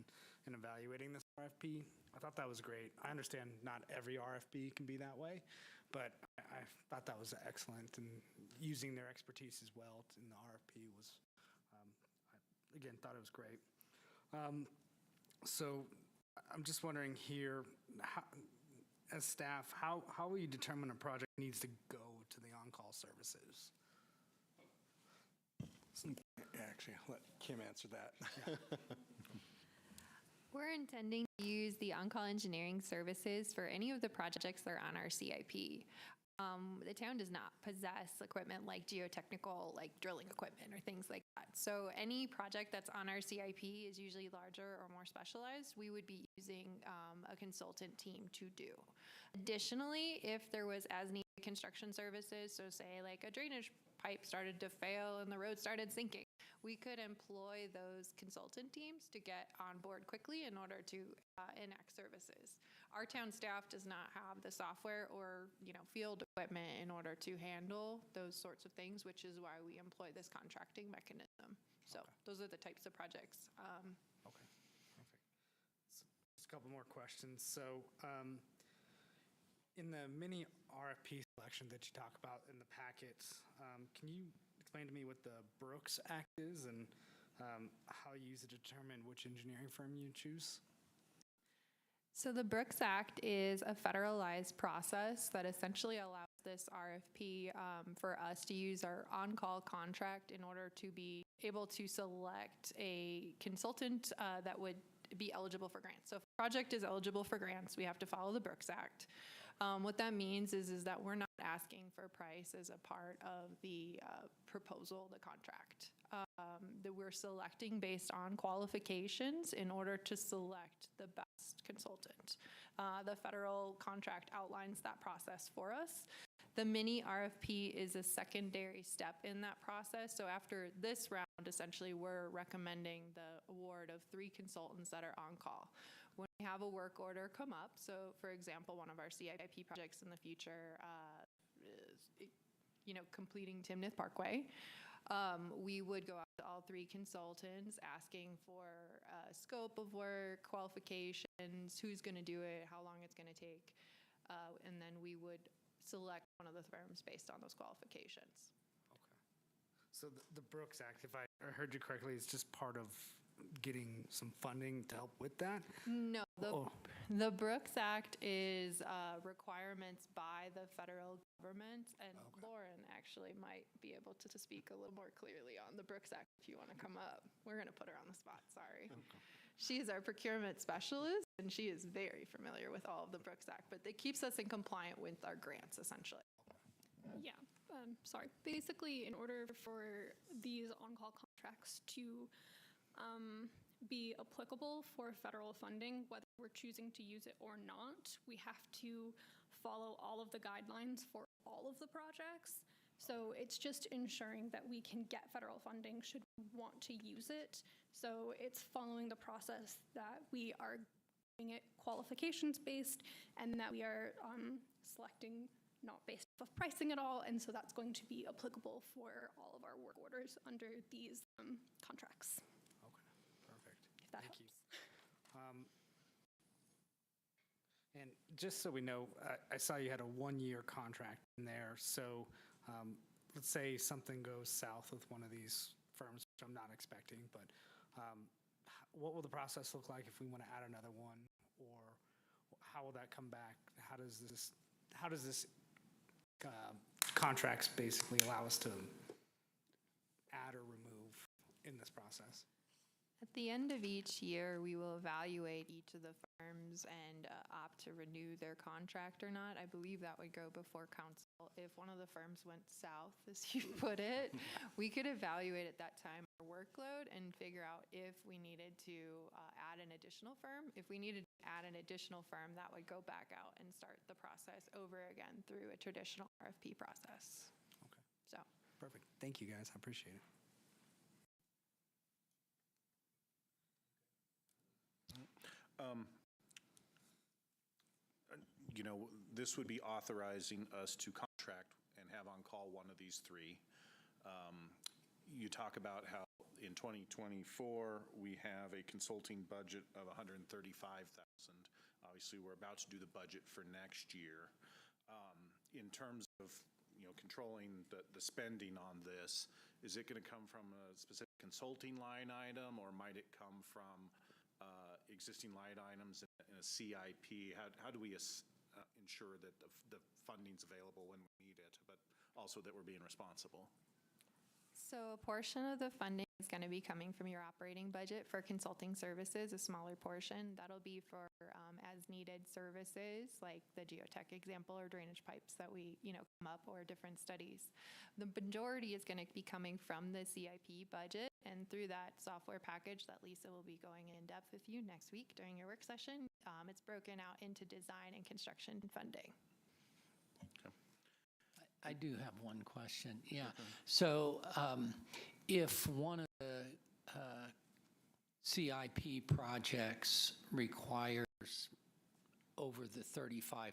in evaluating this RFP. I thought that was great. I understand not every RFP can be that way, but I thought that was excellent, and using their expertise as well in the RFP was, I again, thought it was great. So I'm just wondering here, as staff, how will you determine a project needs to go to the on-call services? Actually, I'll let Kim answer that. We're intending to use the on-call engineering services for any of the projects that are on our CIP. The town does not possess equipment like geotechnical, like drilling equipment or things like that. So any project that's on our CIP is usually larger or more specialized. We would be using a consultant team to do. Additionally, if there was as needed construction services, so say like a drainage pipe started to fail and the road started sinking, we could employ those consultant teams to get on board quickly in order to enact services. Our town staff does not have the software or field equipment in order to handle those sorts of things, which is why we employ this contracting mechanism. So those are the types of projects. Okay, perfect. Just a couple more questions. So in the mini RFP selection that you talk about in the packets, can you explain to me what the Brooks Act is and how you use it to determine which engineering firm you choose? So the Brooks Act is a federalized process that essentially allows this RFP for us to use our on-call contract in order to be able to select a consultant that would be eligible for grants. So if a project is eligible for grants, we have to follow the Brooks Act. What that means is that we're not asking for price as a part of the proposal, the contract. That we're selecting based on qualifications in order to select the best consultant. The federal contract outlines that process for us. The mini RFP is a secondary step in that process. So after this round, essentially, we're recommending the award of 3 consultants that are on call. When we have a work order come up, so for example, one of our CIP projects in the future is, completing Timnath Parkway, we would go out to all 3 consultants asking for scope of work, qualifications, who's going to do it, how long it's going to take, and then we would select one of the firms based on those qualifications. Okay. So the Brooks Act, if I heard you correctly, is just part of getting some funding to help with that? No, the Brooks Act is requirements by the federal government, and Lauren actually might be able to speak a little more clearly on the Brooks Act if you want to come up. We're going to put her on the spot, sorry. She's our procurement specialist, and she is very familiar with all of the Brooks Act, but it keeps us in compliant with our grants, essentially. Yeah, sorry. Basically, in order for these on-call contracts to be applicable for federal funding, whether we're choosing to use it or not, we have to follow all of the guidelines for all of the projects. So it's just ensuring that we can get federal funding should we want to use it. So it's following the process that we are doing it qualifications based, and that we are selecting not based off of pricing at all, and so that's going to be applicable for all of our work orders under these contracts. If that helps. And just so we know, I saw you had a 1-year contract in there. So let's say something goes south with one of these firms, which I'm not expecting, but what will the process look like if we want to add another one? Or how will that come back? How does this contracts basically allow us to add or remove in this process? At the end of each year, we will evaluate each of the firms and opt to renew their contract or not. I believe that would go before council. If one of the firms went south, as you put it, we could evaluate at that time our workload and figure out if we needed to add an additional firm. If we needed to add an additional firm, that would go back out and start the process over again through a traditional RFP process. Okay. So. Perfect. Thank you, guys. I appreciate it. This would be authorizing us to contract and have on call one of these 3. You talk about how in 2024 we have a consulting budget of $135,000. Obviously, we're about to do the budget for next year. In terms of controlling the spending on this, is it going to come from a specific consulting line item, or might it come from existing line items in a CIP? How do we ensure that the funding's available when we need it, but also that we're being responsible? So a portion of the funding is going to be coming from your operating budget for consulting services, a smaller portion. That'll be for as-needed services, like the geotech example or drainage pipes that we, come up, or different studies. The majority is going to be coming from the CIP budget, and through that software package that Lisa will be going in depth with you next week during your work session, it's broken out into design and construction funding. I do have one question. Yeah. So if one of the CIP projects requires over the $35,000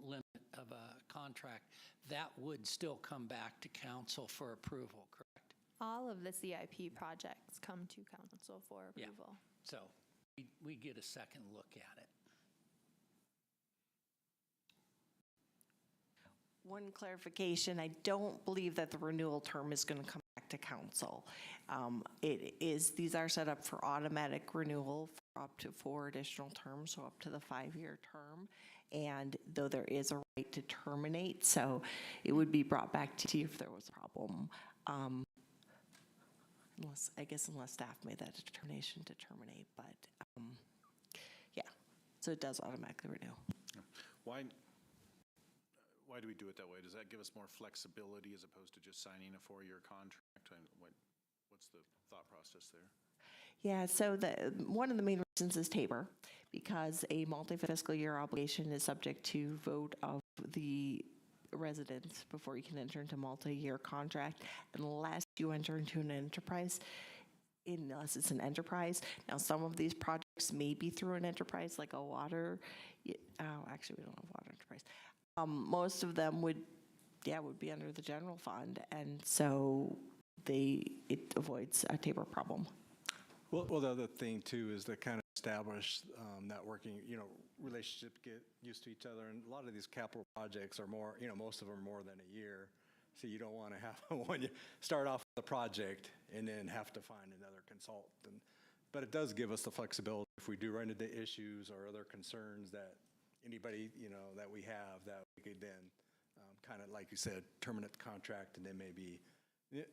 limit of a contract, that would still come back to council for approval, correct? All of the CIP projects come to council for approval. Yeah. So we get a second look at it. One clarification, I don't believe that the renewal term is going to come back to council. These are set up for automatic renewal for up to 4 additional terms, so up to the 5-year term. And though there is a right to terminate, so it would be brought back to you if there was a problem. Unless staff made that determination to terminate, but yeah, so it does automatically renew. Why do we do it that way? Does that give us more flexibility as opposed to just signing a 4-year contract? What's the thought process there? Yeah, so one of the main reasons is Tabor, because a multi-fiscal year obligation is subject to vote of the residents before you can enter into multi-year contract, unless you enter into an enterprise, unless it's an enterprise. Now, some of these projects may be through an enterprise, like a water, actually we don't have water enterprise. Most of them would be under the general fund, and so it avoids a Tabor problem. Well, the other thing too is to kind of establish networking, relationship, get used to each other, and a lot of these capital projects are more, most of them are more than a year, so you don't want to have when you start off with a project and then have to find another consultant. But it does give us the flexibility if we do run into issues or other concerns that anybody, that we have, that we could then kind of, like you said, terminate the contract, and then maybe.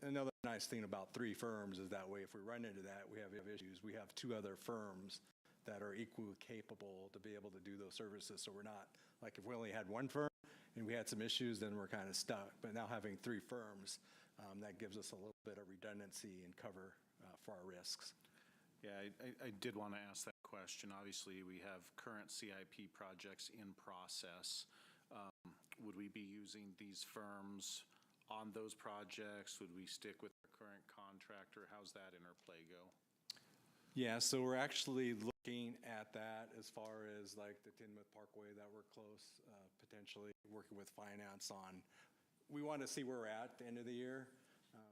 Another nice thing about 3 firms is that way if we run into that, we have issues, we have 2 other firms that are equally capable to be able to do those services. So we're not, like if we only had 1 firm and we had some issues, then we're kind of stuck. But now having 3 firms, that gives us a little bit of redundancy and cover for our risks. Yeah, I did want to ask that question. Obviously, we have current CIP projects in process. Would we be using these firms on those projects? Would we stick with the current contractor? How's that interplay go? Yeah, so we're actually looking at that as far as like the Timnath Parkway that we're close, potentially working with finance on. We want to see where we're at the end of the year,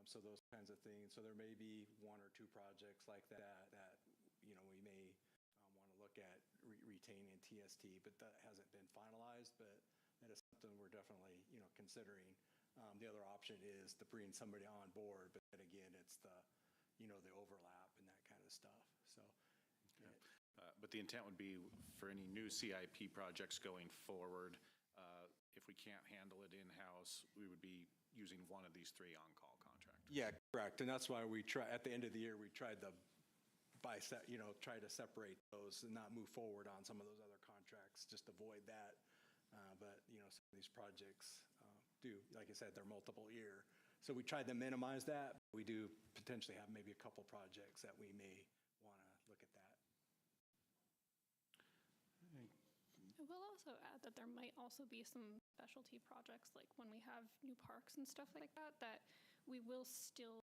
so those kinds of things. So there may be 1 or 2 projects like that we may want to look at retaining TST, but that hasn't been finalized. But that is something we're definitely considering. The other option is to bring somebody on board, but then again, it's the the overlap and that kind of stuff. So, but the intent would be for any new CIP projects going forward, if we can't handle it in-house, we would be using one of these 3 on-call contractors. Yeah, correct. And that's why we try at the end of the year we tried to try to separate those and not move forward on some of those other contracts, just avoid that. But some of these projects do, like I said, they're multiple year. So we tried to minimize that. We do potentially have maybe a couple projects that we may want to look at that. I will also add that there might also be some specialty projects, like when we have new parks and stuff like that, that we will still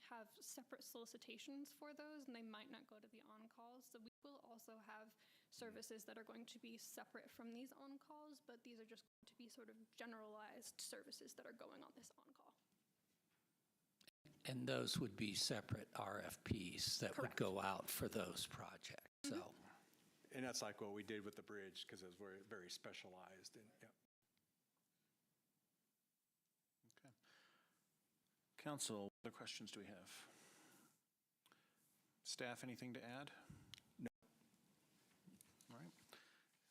have separate solicitations for those, and they might not go to the on-calls. So we will also have services that are going to be separate from these on-calls, but these are just going to be sort of generalized services that are going on this on-call. And those would be separate RFPs that would go out for those projects. So. And that's like what we did with the bridge, because it was very, very specialized. And, yeah. Okay. Council, what other questions do we have? Staff, anything to add? No. All right.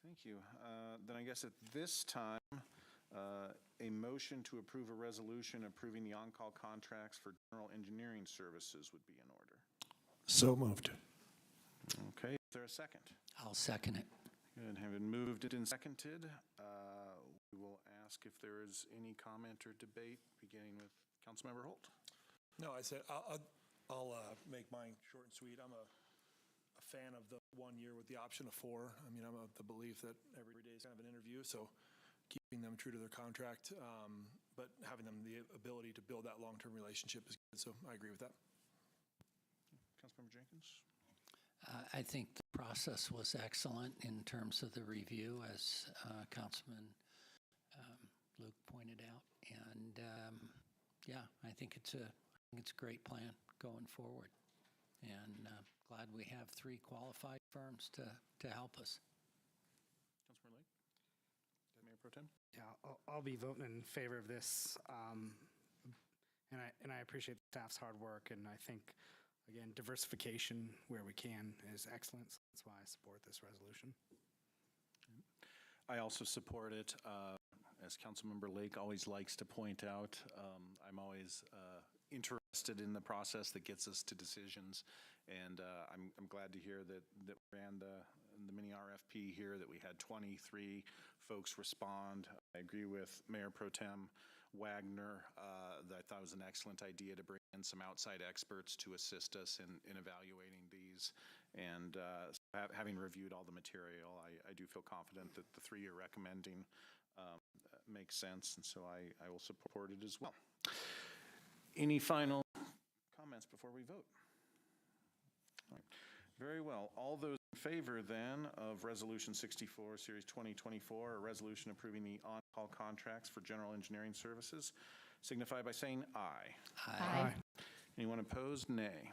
Thank you. Then I guess at this time, A motion to approve a resolution approving the on-call contracts for general engineering services would be in order. So moved. Okay, is there a second? I'll second it. Good, having moved it and seconded, we will ask if there is any comment or debate, beginning with Councilmember Holt. No, I said, I'll make mine short and sweet. I'm a fan of the 1 year with the option of 4. I mean, I'm of the belief that every day is kind of an interview, so keeping them true to their contract, but having them the ability to build that long-term relationship is good, so I agree with that. Councilmember Jenkins? I think the process was excellent in terms of the review, as Councilman Luke pointed out. And yeah, I think it's a great plan going forward. And glad we have 3 qualified firms to help us. Councilmember Lake? Mayor Pro Tem? Yeah, I'll be voting in favor of this. And I appreciate the staff's hard work, and I think, again, diversification where we can is excellent. So that's why I support this resolution. I also support it. As Councilmember Lake always likes to point out, I'm always interested in the process that gets us to decisions, and I'm glad to hear that we ran the mini RFP here, that we had 23 folks respond. I agree with Mayor Pro Tem Wagner that I thought it was an excellent idea to bring in some outside experts to assist us in evaluating these. And having reviewed all the material, I do feel confident that the 3 you're recommending makes sense, and so I will support it as well. Any final comments before we vote? All right. Very well. All those in favor then of Resolution 64, Series 2024, a resolution approving the on-call contracts for general engineering services, signify by saying aye. Aye. Anyone opposed? Nay.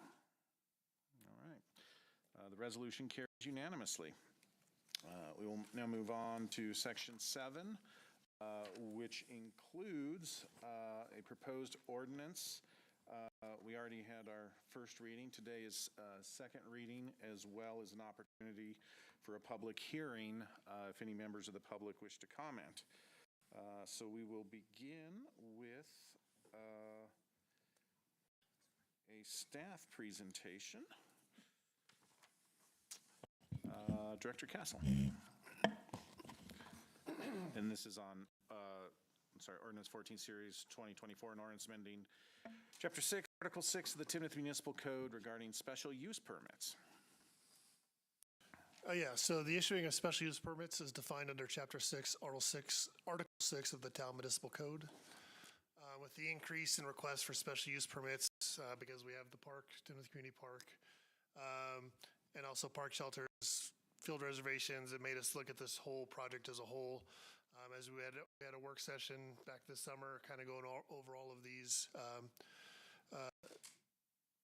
All right. The resolution carries unanimously. We will now move on to Section 7, which includes a proposed ordinance. We already had our first reading. Today is second reading, as well as an opportunity for a public hearing if any members of the public wish to comment. So we will begin with a staff presentation. Director Castle. And this is on, Ordinance 14 Series 2024, an ordinance amending Chapter 6, Article 6 of the Timnath Municipal Code regarding special use permits. Yeah, so the issuing of special use permits is defined under Chapter 6, Article 6 of the Town Municipal Code. With the increase in requests for special use permits, because we have the park, Timnath Community Park, and also park shelters, field reservations, it made us look at this whole project as a whole. As we had a work session back this summer, kind of going over all of these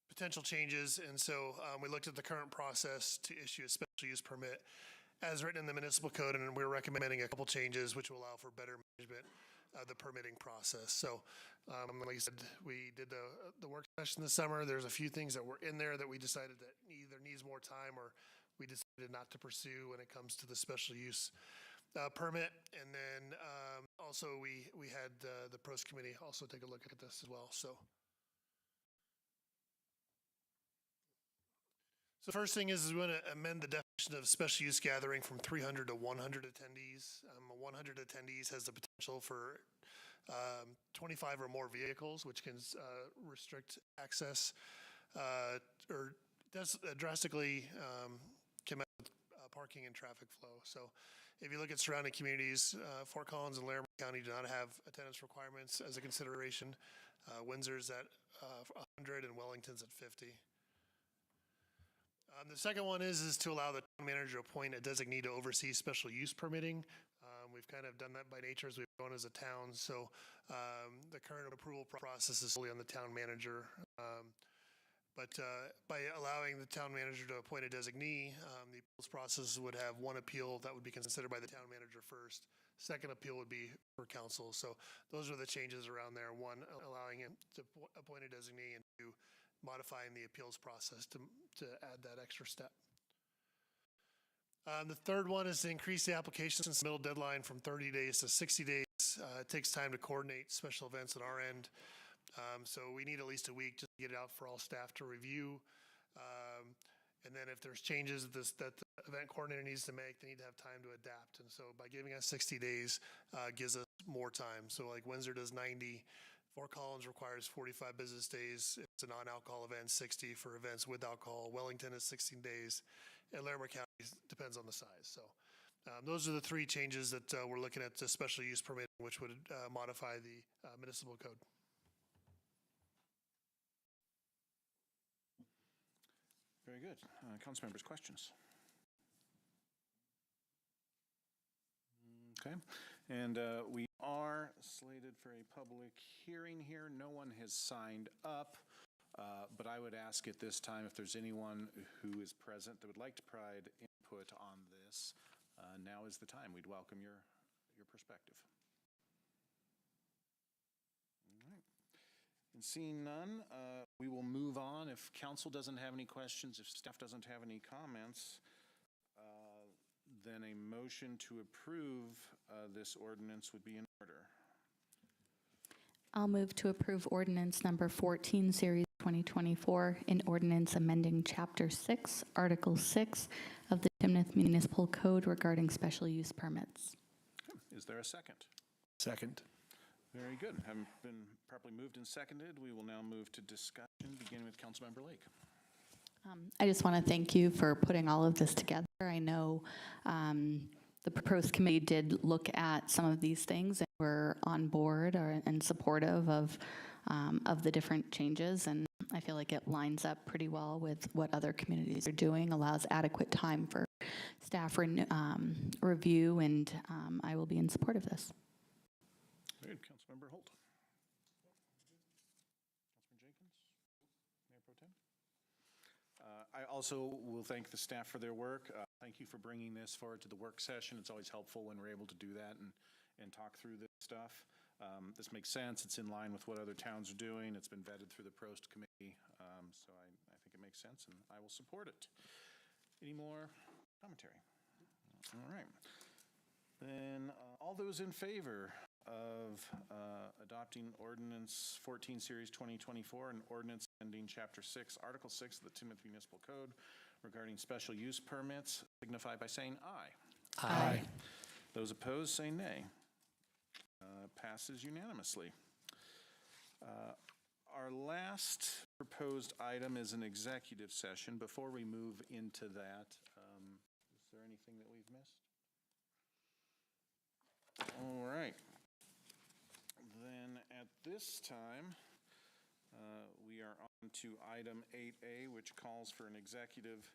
potential changes. And so we looked at the current process to issue a special use permit as written in the municipal code, and we're recommending a couple changes which will allow for better management of the permitting process. So like I said, we did the work session this summer. There's a few things that were in there that we decided that either needs more time or we decided not to pursue when it comes to the special use permit. And then also we had the pros committee also take a look at this as well. So the first thing is we want to amend the definition of special use gathering from 300 to 100 attendees. 100 attendees has the potential for 25 or more vehicles, which can restrict access or does drastically come out with parking and traffic flow. So if you look at surrounding communities, Fort Collins and Laramie County do not have attendance requirements as a consideration. Windsor's at 100 and Wellington's at 50. The second one is to allow the town manager to appoint a designee to oversee special use permitting. We've kind of done that by nature as we've grown as a town. So the current approval process is solely on the town manager. But by allowing the town manager to appoint a designee, the appeals process would have one appeal that would be considered by the town manager first. Second appeal would be for council. So those are the changes around there. One, allowing him to appoint a designee, and two, modifying the appeals process to add that extra step. The third one is to increase the application submittal deadline from 30 days to 60 days It takes time to coordinate special events at our end. So we need at least a week just to get it out for all staff to review. And then if there's changes that the event coordinator needs to make, they need to have time to adapt. And so by giving us 60 days gives us more time. So like Windsor does 90, Fort Collins requires 45 business days. If it's a non-alcohol event, 60 for events with alcohol. Wellington is 16 days. And Larimer County depends on the size. So those are the three changes that we're looking at, the special use permit, which would modify the municipal code. Very good. Council members, questions? Okay. And we are slated for a public hearing here. No one has signed up, but I would ask at this time if there's anyone who is present that would like to provide input on this. Now is the time. We'd welcome your perspective. All right. And seeing none, we will move on. If council doesn't have any questions, if staff doesn't have any comments, then a motion to approve this ordinance would be in order. I'll move to approve ordinance number 14, series 2024, an ordinance amending Chapter 6, Article 6 of the Timnath Municipal Code regarding special use permits. Is there a second? Second. Very good. Having been properly moved and seconded, we will now move to discussion, beginning with Councilmember Lake. I just want to thank you for putting all of this together. I know the proposed committee did look at some of these things and were on board and supportive of the different changes, and I feel like it lines up pretty well with what other communities are doing, allows adequate time for staff review, and I will be in support of this. Very good. Councilmember Holt. Councilmember Jenkins. Mayor Pro Tem. I also will thank the staff for their work. Thank you for bringing this forward to the work session. It's always helpful when we're able to do that and talk through this stuff. This makes sense. It's in line with what other towns are doing. It's been vetted through the Prost committee. So I think it makes sense, and I will support it. Any more commentary? All right. Then all those in favor of adopting Ordinance 14, Series 2024, and Ordinance amending Chapter 6, Article 6 of the Timnath Municipal Code regarding special use permits, signify by saying aye. Aye. Those opposed, say nay. Passes unanimously. Our last proposed item is an executive session. Before we move into that, is there anything that we've missed? All right. Then at this time, we are on to item 8A, which calls for an executive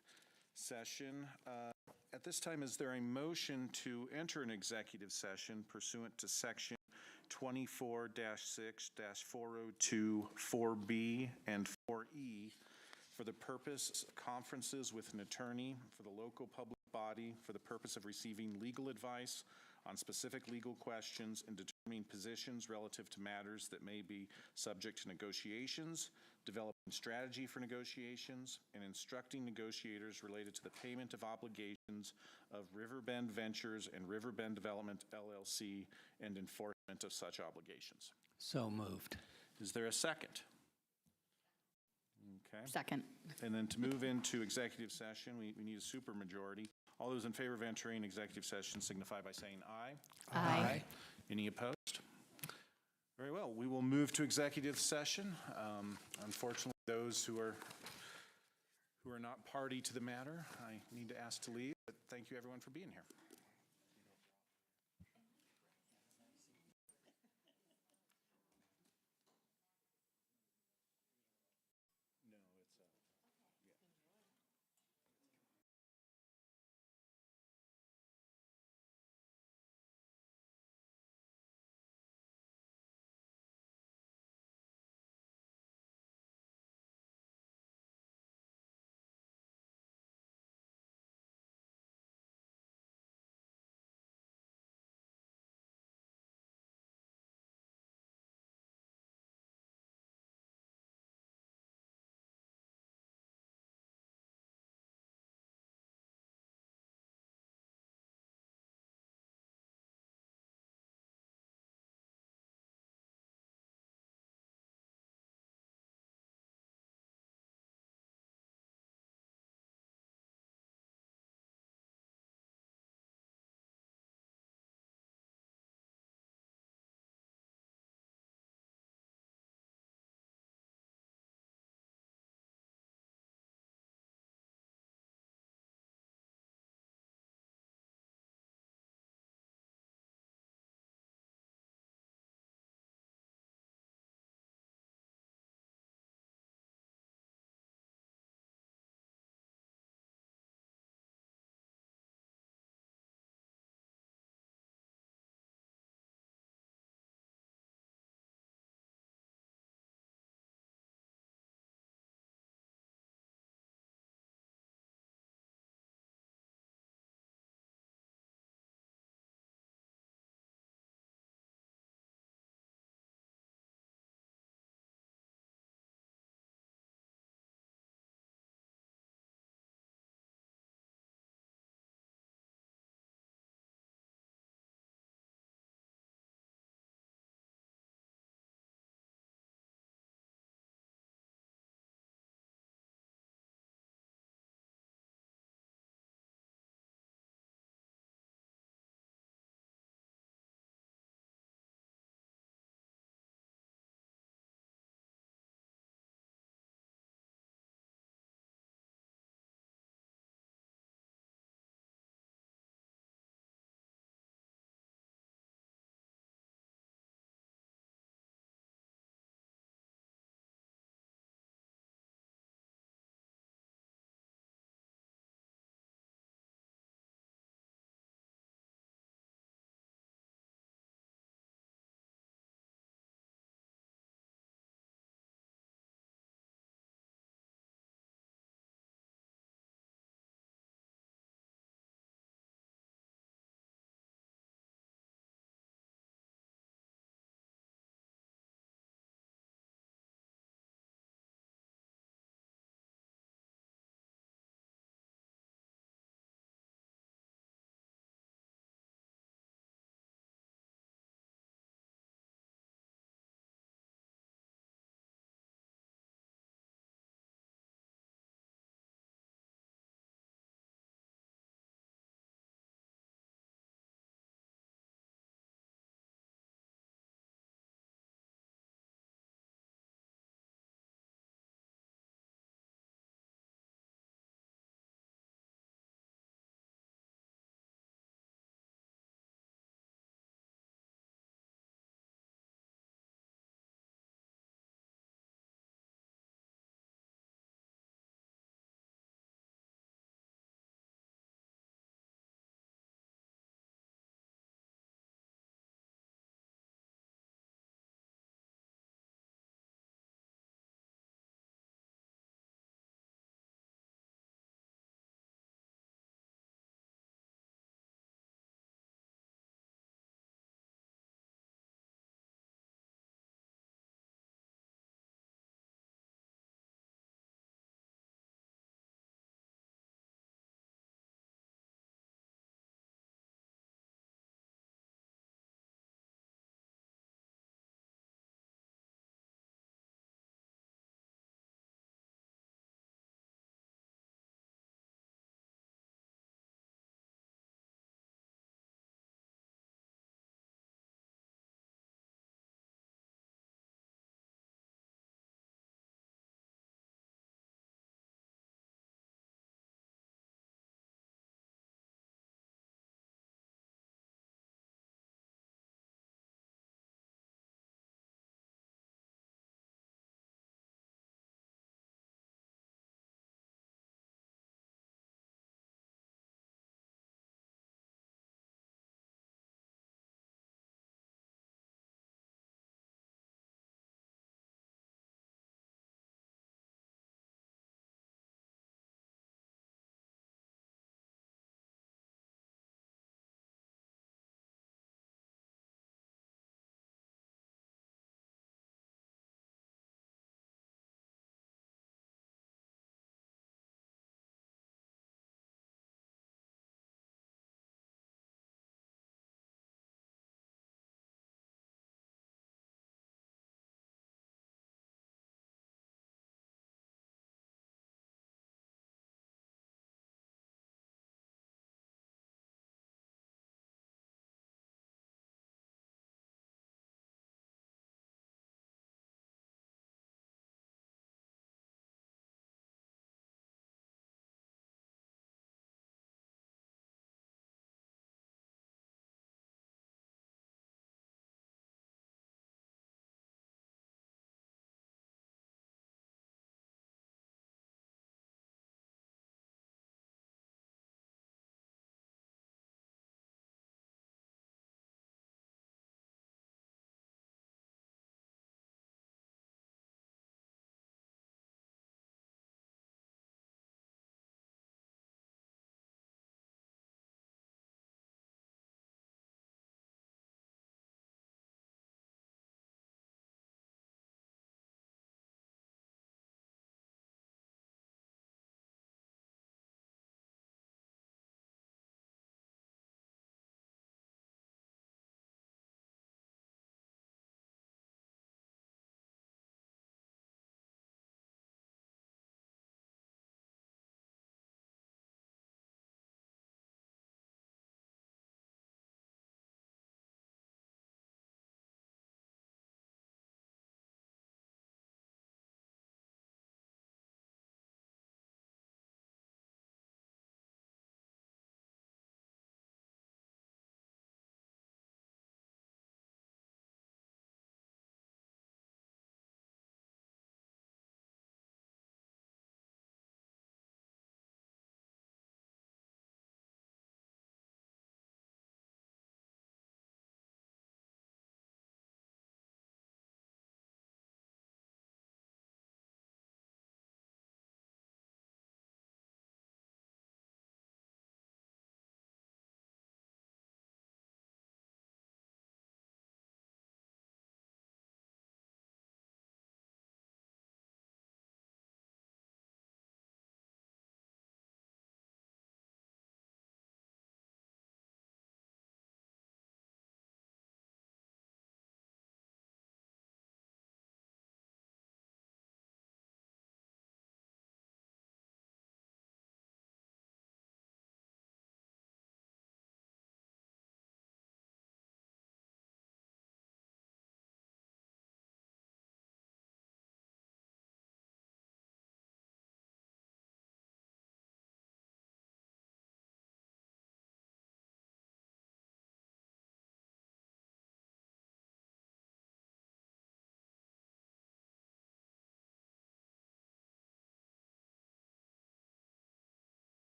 session. At this time, is there a motion to enter an executive session pursuant to Section 24-6-402 4B and 4E for the purpose of conferences with an attorney for the local public body for the purpose of receiving legal advice on specific legal questions and determining positions relative to matters that may be subject to negotiations, developing strategy for negotiations, and instructing negotiators related to the payment of obligations of Riverbend Ventures and Riverbend Development, LLC, and enforcement of such obligations. So moved. Is there a second? Okay. Second. And then to move into executive session, we need a supermajority. All those in favor of entering executive session signify by saying aye. Aye. Any opposed? Very well. We will move to executive session. Unfortunately, those who are not party to the matter, I need to ask to leave. But thank you, everyone, for being here.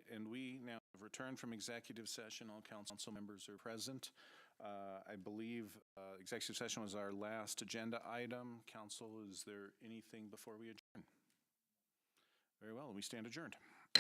right, and we now have returned from executive session. All council members are present. I believe executive session was our last agenda item. Council, is there anything before we adjourn? Very well, we stand adjourned.